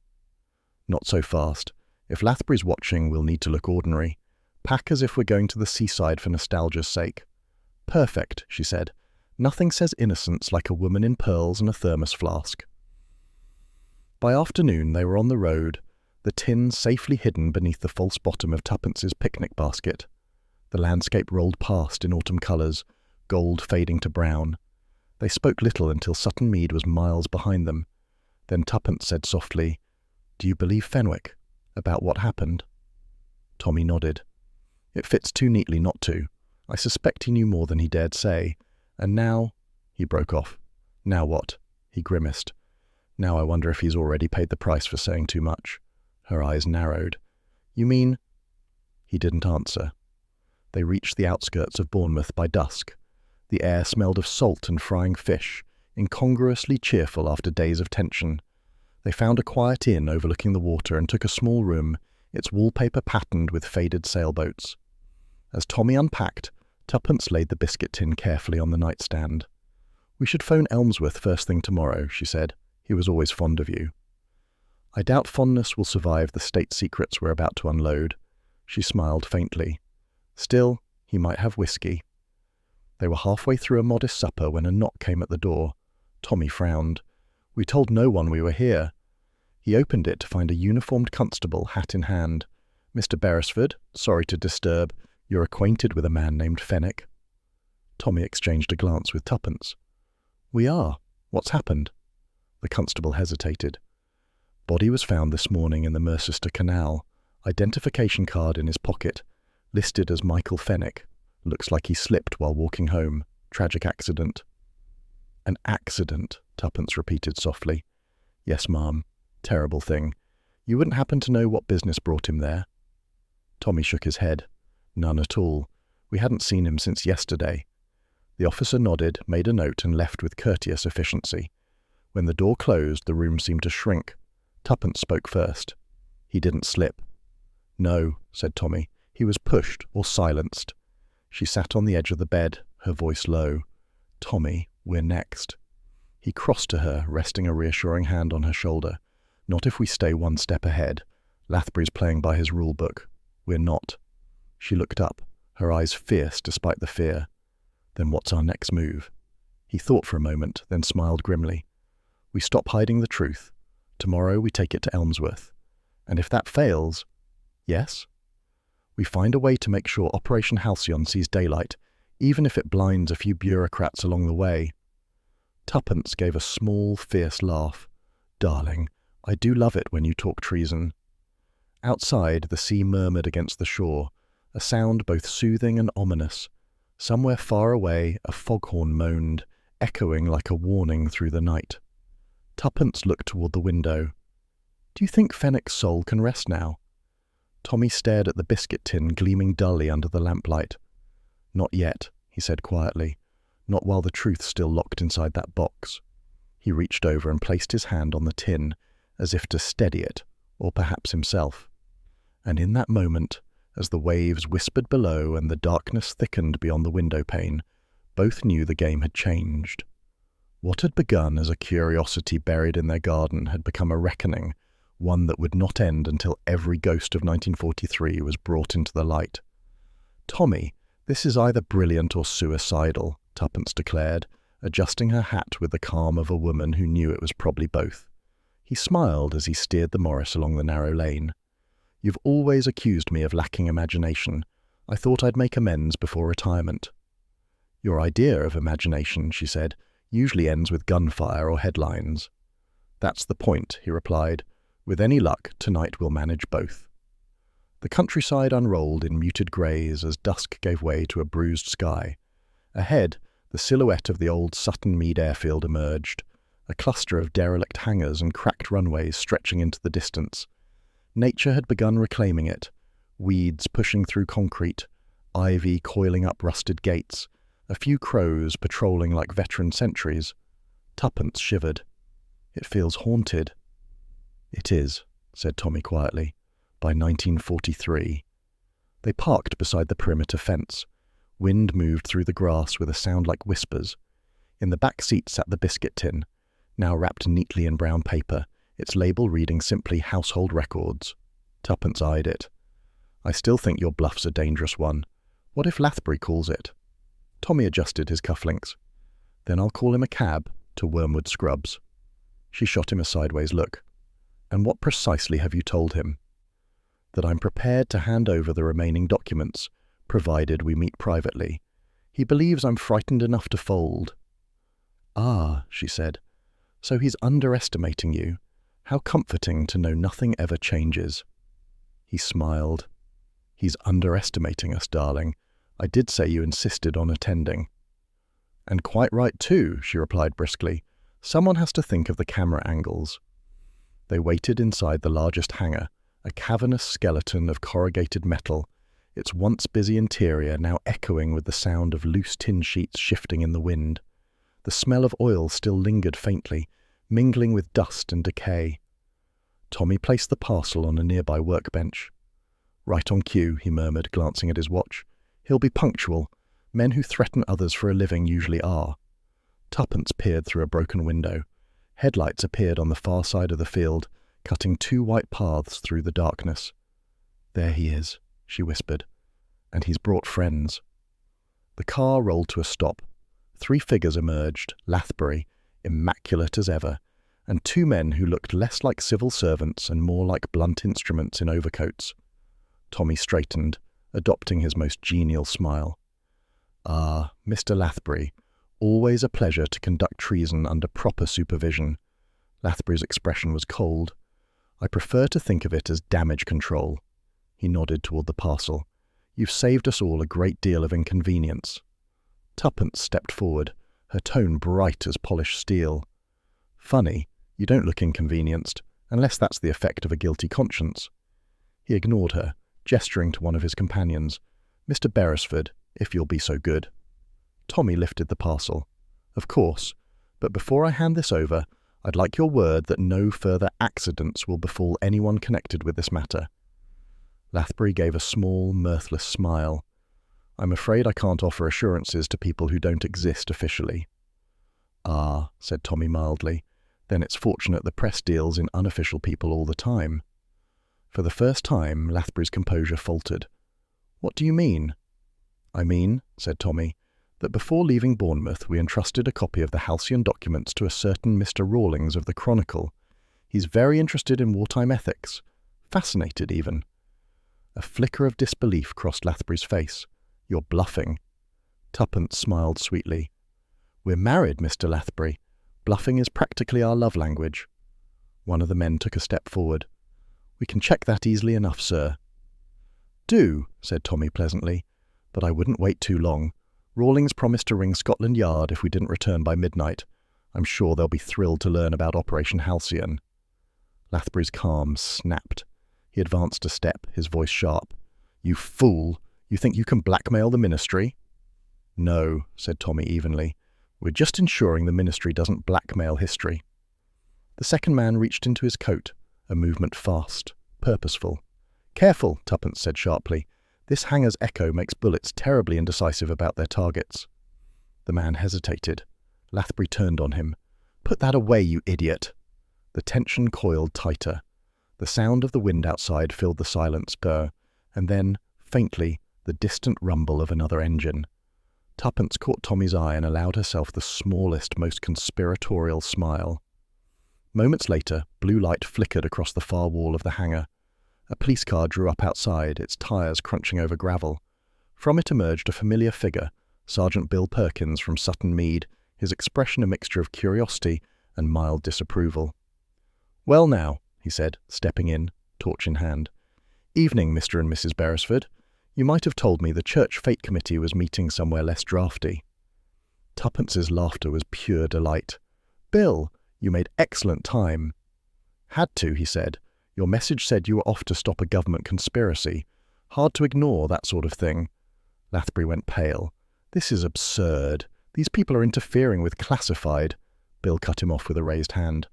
"Not so fast. If Lathbury's watching, we'll need to look ordinary. Pack as if we're going to the seaside for nostalgia's sake." "Perfect," she said. "Nothing says innocence like a woman in pearls and a thermos flask." By afternoon they were on the road, the tin safely hidden beneath the false bottom of Tuppence's picnic basket. The landscape rolled past in autumn colours, gold fading to brown. They spoke little until Sutton Mead was miles behind them. Then Tuppence said softly, "Do you believe Fenwick? About what happened?" Tommy nodded. "It fits too neatly not to. I suspect he knew more than he dared say. And now—" He broke off. "Now what?" He grimaced. "Now I wonder if he's already paid the price for saying too much." Her eyes narrowed. "You mean—" He didn't answer. They reached the outskirts of Bournemouth by dusk. The air smelled of salt and frying fish, incongruously cheerful after days of tension. They found a quiet inn overlooking the water and took a small room, its wallpaper patterned with faded sailboats. As Tommy unpacked, Tuppence laid the biscuit tin carefully on the nightstand. "We should phone Elmsworth first thing tomorrow," she said. "He was always fond of you." "I doubt fondness will survive the state secrets we're about to unload." She smiled faintly. "Still, he might have whiskey." They were halfway through a modest supper when a knock came at the door. Tommy frowned. "We told no one we were here." He opened it to find a uniformed constable, hat in hand. "Mr. Beresford, sorry to disturb. You're acquainted with a man named Fenwick." Tommy exchanged a glance with Tuppence. "We are. What's happened?" The constable hesitated. "Body was found this morning in the Mercester Canal. Identification card in his pocket. Listed as Michael Fenwick. Looks like he slipped while walking home. Tragic accident." "An accident," Tuppence repeated softly. "Yes, ma'am. Terrible thing. You wouldn't happen to know what business brought him there?" Tommy shook his head. "None at all. We hadn't seen him since yesterday." The officer nodded, made a note, and left with courteous efficiency. When the door closed, the room seemed to shrink. Tuppence spoke first. "He didn't slip." "No," said Tommy. "He was pushed or silenced." She sat on the edge of the bed, her voice low. "Tommy, we're next." He crossed to her, resting a reassuring hand on her shoulder. "Not if we stay one step ahead. Lathbury's playing by his rule book. We're not." She looked up, her eyes fierce despite the fear. "Then what's our next move?" He thought for a moment, then smiled grimly. "We stop hiding the truth. Tomorrow we take it to Elmsworth. And if that fails—" "Yes?" "We find a way to make sure Operation Halcyon sees daylight, even if it blinds a few bureaucrats along the way." Tuppence gave a small, fierce laugh. "Darling, I do love it when you talk treason." Outside, the sea murmured against the shore, a sound both soothing and ominous. Somewhere far away, a foghorn moaned, echoing like a warning through the night. Tuppence looked toward the window. "Do you think Fenwick's soul can rest now?" Tommy stared at the biscuit tin gleaming dully under the lamplight. "Not yet," he said quietly. "Not while the truth's still locked inside that box." He reached over and placed his hand on the tin, as if to steady it, or perhaps himself. And in that moment, as the waves whispered below and the darkness thickened beyond the window pane, both knew the game had changed. What had begun as a curiosity buried in their garden had become a reckoning, one that would not end until every ghost of 1943 was brought into the light. "Tommy, this is either brilliant or suicidal," Tuppence declared, adjusting her hat with the calm of a woman who knew it was probably both. He smiled as he steered the Morris along the narrow lane. "You've always accused me of lacking imagination. I thought I'd make amends before retirement." "Your idea of imagination," she said, "usually ends with gunfire or headlines." "That's the point," he replied. "With any luck, tonight we'll manage both." The countryside unrolled in muted greys as dusk gave way to a bruised sky. Ahead, the silhouette of the old Sutton Mead airfield emerged, a cluster of derelict hangars and cracked runways stretching into the distance. Nature had begun reclaiming it, weeds pushing through concrete, ivy coiling up rusted gates, a few crows patrolling like veteran sentries. Tuppence shivered. "It feels haunted." "It is," said Tommy quietly. "By 1943. They parked beside the perimeter fence. Wind moved through the grass with a sound like whispers. In the back seat sat the biscuit tin, now wrapped neatly in brown paper, its label reading simply Household Records. Tuppence eyed it. "I still think your bluff's a dangerous one. What if Lathbury calls it?" Tommy adjusted his cufflinks. "Then I'll call him a cab to Wormwood Scrubs." She shot him a sideways look. "And what precisely have you told him?" "That I'm prepared to hand over the remaining documents, provided we meet privately. He believes I'm frightened enough to fold." "Ah," she said. "So he's underestimating you. How comforting to know nothing ever changes." He smiled. "He's underestimating us, darling. I did say you insisted on attending." "And quite right too," she replied briskly. "Someone has to think of the camera angles." They waited inside the largest hangar, a cavernous skeleton of corrugated metal, its once busy interior now echoing with the sound of loose tin sheets shifting in the wind. The smell of oil still lingered faintly, mingling with dust and decay. Tommy placed the parcel on a nearby workbench. "Right on cue," he murmured, glancing at his watch. "He'll be punctual. Men who threaten others for a living usually are." Tuppence peered through a broken window. Headlights appeared on the far side of the field, cutting two white paths through the darkness. "There he is," she whispered. "And he's brought friends." The car rolled to a stop. 3 figures emerged, Lathbury, immaculate as ever, and 2 men who looked less like civil servants and more like blunt instruments in overcoats. Tommy straightened, adopting his most genial smile. "Ah, Mr. Lathbury, always a pleasure to conduct treason under proper supervision." Lathbury's expression was cold. "I prefer to think of it as damage control." He nodded toward the parcel. "You've saved us all a great deal of inconvenience." Tuppence stepped forward, her tone bright as polished steel. "Funny, you don't look inconvenienced, unless that's the effect of a guilty conscience." He ignored her, gesturing to one of his companions. "Mr. Beresford, if you'll be so good." Tommy lifted the parcel. "Of course, but before I hand this over, I'd like your word that no further accidents will befall anyone connected with this matter." Lathbury gave a small, mirthless smile. "I'm afraid I can't offer assurances to people who don't exist officially." "Ah," said Tommy mildly, "then it's fortunate the press deals in unofficial people all the time." For the first time, Lathbury's composure faltered. "What do you mean?" "I mean," said Tommy, "that before leaving Bournemouth we entrusted a copy of the halcyon documents to a certain Mr. Rawlings of the Chronicle. He's very interested in wartime ethics. Fascinated, even." A flicker of disbelief crossed Lathbury's face. "You're bluffing." Tuppence smiled sweetly. "We're married, Mr. Lathbury. Bluffing is practically our love language." One of the men took a step forward. "We can check that easily enough, sir." "Do," said Tommy pleasantly, "but I wouldn't wait too long. Rawlings promised to ring Scotland Yard if we didn't return by midnight. I'm sure they'll be thrilled to learn about Operation Halcyon." Lathbury's calm snapped. He advanced a step, his voice sharp. "You fool! You think you can blackmail the ministry?" "No," said Tommy evenly. "We're just ensuring the ministry doesn't blackmail history." The second man reached into his coat, a movement fast, purposeful. "Careful," Tuppence said sharply. "This hangar's echo makes bullets terribly indecisive about their targets." The man hesitated. Lathbury turned on him. "Put that away, you idiot!" The tension coiled tighter. The sound of the wind outside filled the silence, and then, faintly, the distant rumble of another engine. Tuppence caught Tommy's eye and allowed herself the smallest, most conspiratorial smile. Moments later, blue light flickered across the far wall of the hangar. A police car drew up outside, its tyres crunching over gravel. From it emerged a familiar figure, Sergeant Bill Perkins from Sutton Mead, his expression a mixture of curiosity and mild disapproval. "Well now," he said, stepping in, torch in hand. "Evening, Mr. and Mrs. Beresford. You might have told me the church fete committee was meeting somewhere less drafty." Tuppence's laughter was pure delight. "Bill, you made excellent time." "Had to," he said. "Your message said you were off to stop a government conspiracy. Hard to ignore, that sort of thing." Lathbury went pale. "This is absurd. These people are interfering with classified." Bill cut him off with a raised hand.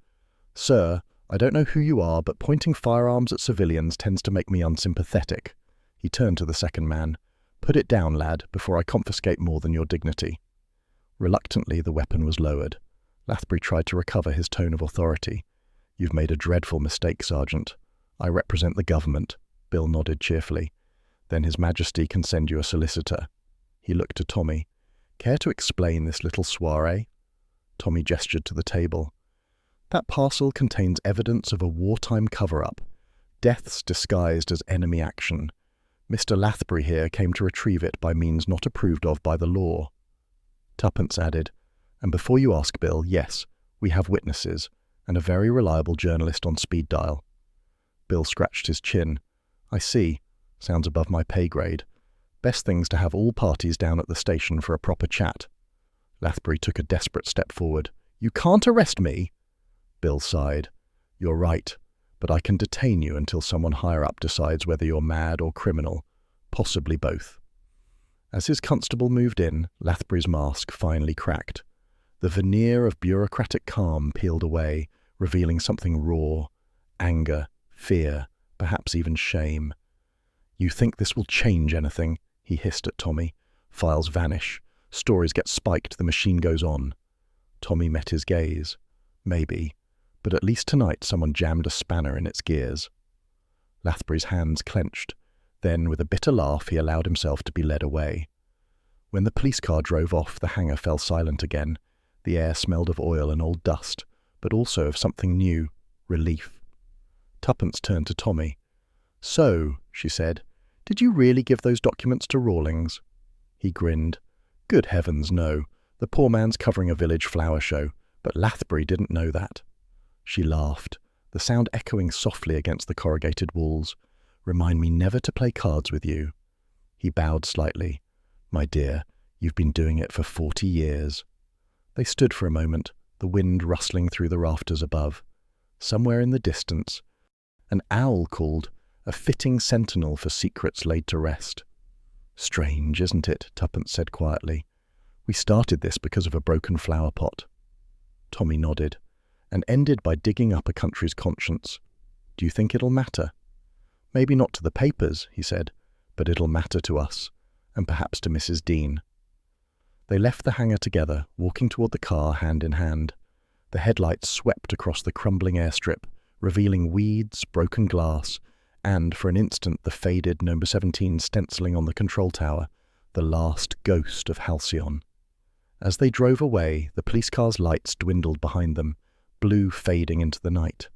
"Sir, I don't know who you are, but pointing firearms at civilians tends to make me unsympathetic." He turned to the second man. "Put it down, lad, before I confiscate more than your dignity." Reluctantly, the weapon was lowered. Lathbury tried to recover his tone of authority. "You've made a dreadful mistake, Sergeant. I represent the government." Bill nodded cheerfully. "Then His Majesty can send you a solicitor." He looked to Tommy. "Care to explain this little soiree?" Tommy gestured to the table. "That parcel contains evidence of a wartime cover-up. Deaths disguised as enemy action. Mr. Lathbury here came to retrieve it by means not approved of by the law." Tuppence added, "And before you ask, Bill, yes, we have witnesses, and a very reliable journalist on speed dial." Bill scratched his chin. "I see. Sounds above my pay grade. Best thing's to have all parties down at the station for a proper chat." Lathbury took a desperate step forward. "You can't arrest me!" Bill sighed. "You're right, but I can detain you until someone higher up decides whether you're mad or criminal, possibly both." As his constable moved in, Lathbury's mask finally cracked. The veneer of bureaucratic calm peeled away, revealing something raw, anger, fear, perhaps even shame. "You think this will change anything?" he hissed at Tommy. "Files vanish. Stories get spiked. The machine goes on." Tommy met his gaze. "Maybe. But at least tonight someone jammed a spanner in its gears." Lathbury's hands clenched. Then, with a bitter laugh, he allowed himself to be led away. When the police car drove off, the hangar fell silent again. The air smelled of oil and old dust, but also of something new, relief. Tuppence turned to Tommy. "So," she said, "did you really give those documents to Rawlings?" He grinned. "Good heavens, no. The poor man's covering a village flower show, but Lathbury didn't know that." She laughed, the sound echoing softly against the corrugated walls. "Remind me never to play cards with you." He bowed slightly. "My dear, you've been doing it for 40 years. They stood for a moment, the wind rustling through the rafters above. Somewhere in the distance, an owl called, a fitting sentinel for secrets laid to rest. "Strange, isn't it?" Tuppence said quietly. "We started this because of a broken flower pot." Tommy nodded, and ended by digging up a country's conscience. "Do you think it'll matter?" "Maybe not to the papers," he said, "but it'll matter to us, and perhaps to Mrs. Dean." They left the hangar together, walking toward the car hand in hand. The headlights swept across the crumbling airstrip, revealing weeds, broken glass, and, for an instant, the faded number 17 stenciling on the control tower, the last ghost of Halcyon. As they drove away, the police car's lights dwindled behind them, blue fading into the night.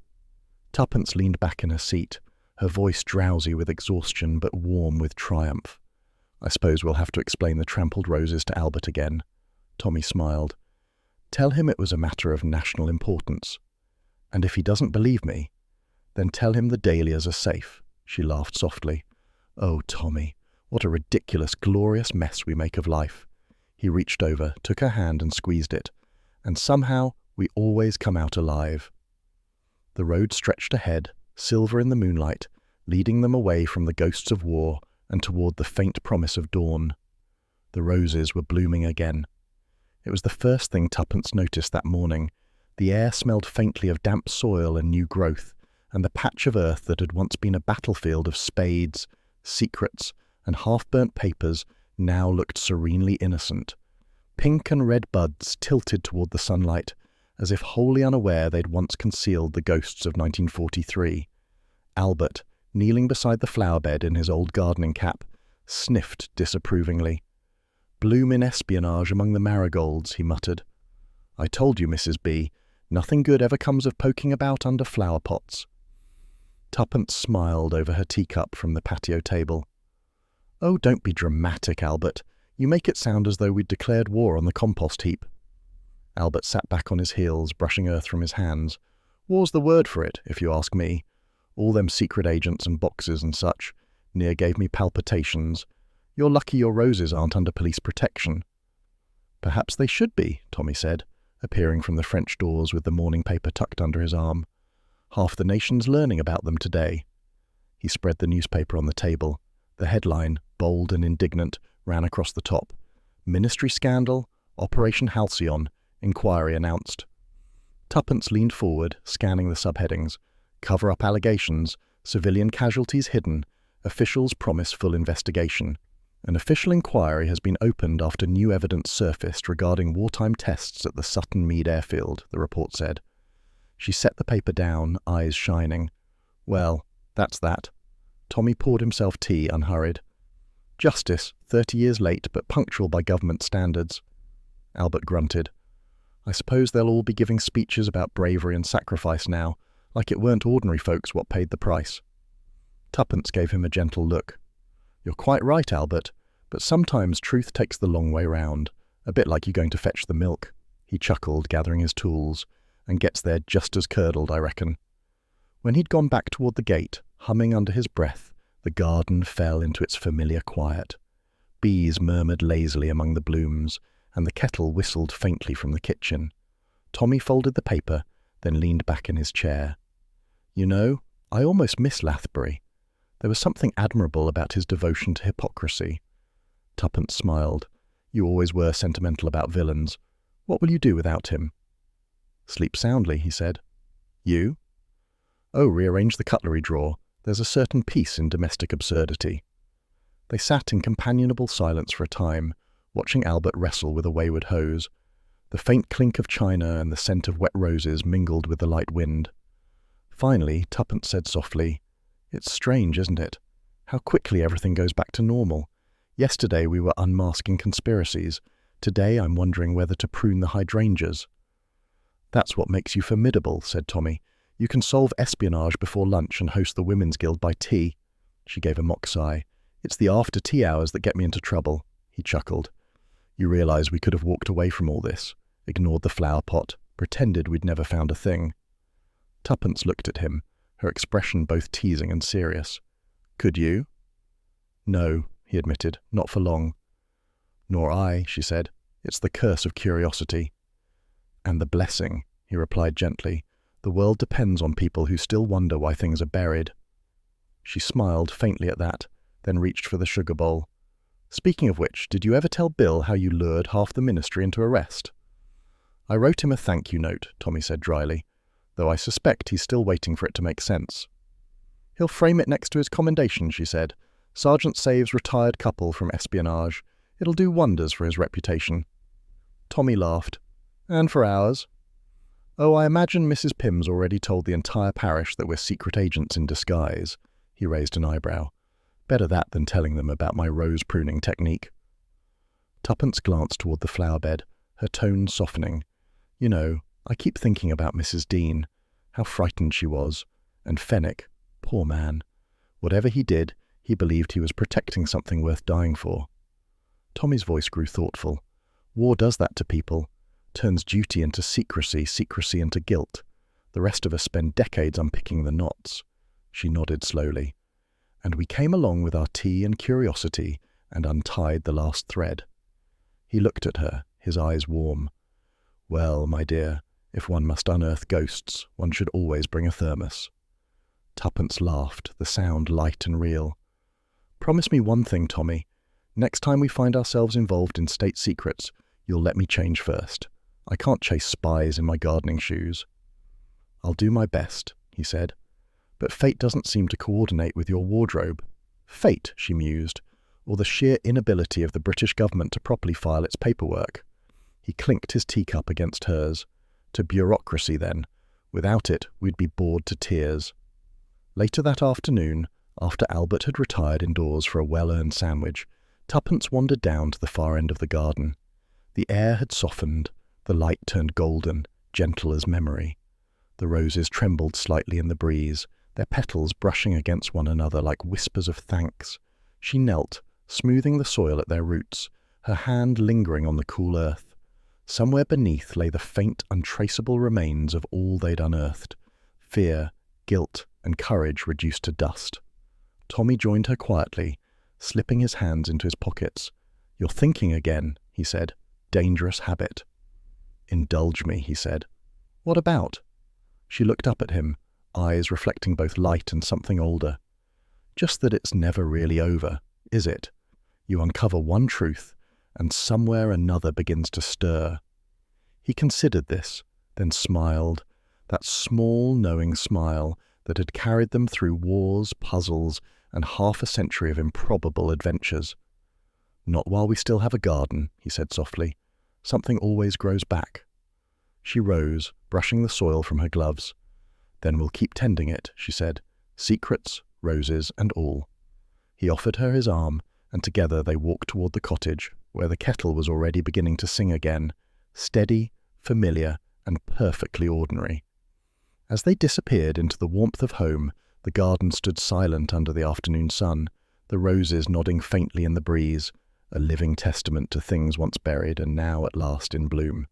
Tuppence leaned back in her seat, her voice drowsy with exhaustion but warm with triumph. "I suppose we'll have to explain the trampled roses to Albert again." Tommy smiled. "Tell him it was a matter of national importance. And if he doesn't believe me, then tell him the dahlias are safe." She laughed softly. "Oh, Tommy, what a ridiculous, glorious mess we make of life." He reached over, took her hand and squeezed it. "And somehow we always come out alive." The road stretched ahead, silver in the moonlight, leading them away from the ghosts of war and toward the faint promise of dawn. The roses were blooming again. It was the first thing Tuppence noticed that morning. The air smelled faintly of damp soil and new growth, and the patch of earth that had once been a battlefield of spades, secrets, and half-burnt papers now looked serenely innocent. Pink and red buds tilted toward the sunlight, as if wholly unaware they'd once concealed the ghosts of 1943. Albert, kneeling beside the flower bed in his old gardening cap, sniffed disapprovingly. "Bloom in espionage among the marigolds," he muttered. "I told you, Mrs. B, nothing good ever comes of poking about under flower pots." Tuppence smiled over her teacup from the patio table. "Oh, don't be dramatic, Albert. You make it sound as though we'd declared war on the compost heap." Albert sat back on his heels, brushing earth from his hands. "War's the word for it, if you ask me. All them secret agents and boxes and such near gave me palpitations. You're lucky your roses aren't under police protection." "Perhaps they should be," Tommy said, appearing from the French doors with the morning paper tucked under his arm. "Half the nation's learning about them today." He spread the newspaper on the table. The headline, bold and indignant, ran across the top. "Ministry Scandal, Operation Halcyon, Inquiry Announced." Tuppence leaned forward, scanning the subheadings. Cover-up allegations, civilian casualties hidden, officials promise full investigation. An official inquiry has been opened after new evidence surfaced regarding wartime tests at the Sutton Mead airfield, the report said. She set the paper down, eyes shining. "Well, that's that." Tommy poured himself tea, unhurried. "Justice, 30 years late, but punctual by government standards." Albert grunted. "I suppose they'll all be giving speeches about bravery and sacrifice now, like it weren't ordinary folks what paid the price." Tuppence gave him a gentle look. "You're quite right, Albert, but sometimes truth takes the long way round, a bit like you going to fetch the milk." He chuckled, gathering his tools, "and gets there just as curdled, I reckon." When he'd gone back toward the gate, humming under his breath, the garden fell into its familiar quiet. Bees murmured lazily among the blooms, and the kettle whistled faintly from the kitchen. Tommy folded the paper, then leaned back in his chair. "You know, I almost miss Lathbury. There was something admirable about his devotion to hypocrisy." Tuppence smiled. "You always were sentimental about villains. What will you do without him?" "Sleep soundly," he said. "You?" "Oh, rearrange the cutlery drawer. There's a certain peace in domestic absurdity." They sat in companionable silence for a time, watching Albert wrestle with a wayward hose. The faint clink of china and the scent of wet roses mingled with the light wind. Finally, Tuppence said softly, "It's strange, isn't it? How quickly everything goes back to normal. Yesterday we were unmasking conspiracies. Today I'm wondering whether to prune the hydrangeas." "That's what makes you formidable," said Tommy. "You can solve espionage before lunch and host the Women's Guild by tea." She gave a mock sigh. "It's the after-tea hours that get me into trouble." He chuckled. "You realize we could have walked away from all this, ignored the flower pot, pretended we'd never found a thing." Tuppence looked at him, her expression both teasing and serious. "Could you?" "No," he admitted, "not for long." "Nor I," she said. "It's the curse of curiosity." "And the blessing," he replied gently. "The world depends on people who still wonder why things are buried." She smiled faintly at that, then reached for the sugar bowl. "Speaking of which, did you ever tell Bill how you lured half the ministry into arrest?" "I wrote him a thank you note," Tommy said dryly, "though I suspect he's still waiting for it to make sense." "He'll frame it next to his commendation," she said. "Sergeant saves retired couple from espionage. It'll do wonders for his reputation." Tommy laughed. "And for ours." "Oh, I imagine Mrs. Pym's already told the entire parish that we're secret agents in disguise." He raised an eyebrow. "Better that than telling them about my rose pruning technique." Tuppence glanced toward the flower bed, her tone softening. "You know, I keep thinking about Mrs. Dean, how frightened she was, and Fenwick, poor man. Whatever he did, he believed he was protecting something worth dying for." Tommy's voice grew thoughtful. "War does that to people, turns duty into secrecy, secrecy into guilt. The rest of us spend decades unpicking the knots." She nodded slowly. "And we came along with our tea and curiosity and untied the last thread." He looked at her, his eyes warm. "Well, my dear, if one must unearth ghosts, one should always bring a thermos." Tuppence laughed, the sound light and real. "Promise me one thing, Tommy. Next time we find ourselves involved in state secrets, you'll let me change first. I can't chase spies in my gardening shoes." "I'll do my best," he said. But fate doesn't seem to coordinate with your wardrobe. Fate, she mused, or the sheer inability of the British government to properly file its paperwork. He clinked his teacup against hers. To bureaucracy, then. Without it, we'd be bored to tears. Later that afternoon, after Albert had retired indoors for a well-earned sandwich, Tuppence wandered down to the far end of the garden. The air had softened, the light turned golden, gentle as memory. The roses trembled slightly in the breeze, their petals brushing against one another like whispers of thanks. She knelt, smoothing the soil at their roots, her hand lingering on the cool earth. Somewhere beneath lay the faint, untraceable remains of all they'd unearthed. Fear, guilt, and courage reduced to dust. Tommy joined her quietly, slipping his hands into his pockets. "You're thinking again," he said. "Dangerous habit." "Indulge me," he said. "What about?" She looked up at him, eyes reflecting both light and something older. "Just that it's never really over, is it? You uncover one truth, and somewhere another begins to stir." He considered this, then smiled, that small, knowing smile that had carried them through wars, puzzles, and half a century of improbable adventures. "Not while we still have a garden," he said softly. "Something always grows back." She rose, brushing the soil from her gloves. "Then we'll keep tending it," she said, "secrets, roses, and all." He offered her his arm, and together they walked toward the cottage, where the kettle was already beginning to sing again, steady, familiar, and perfectly ordinary. As they disappeared into the warmth of home, the garden stood silent under the afternoon sun, the roses nodding faintly in the breeze, a living testament to things once buried and now at last in bloom.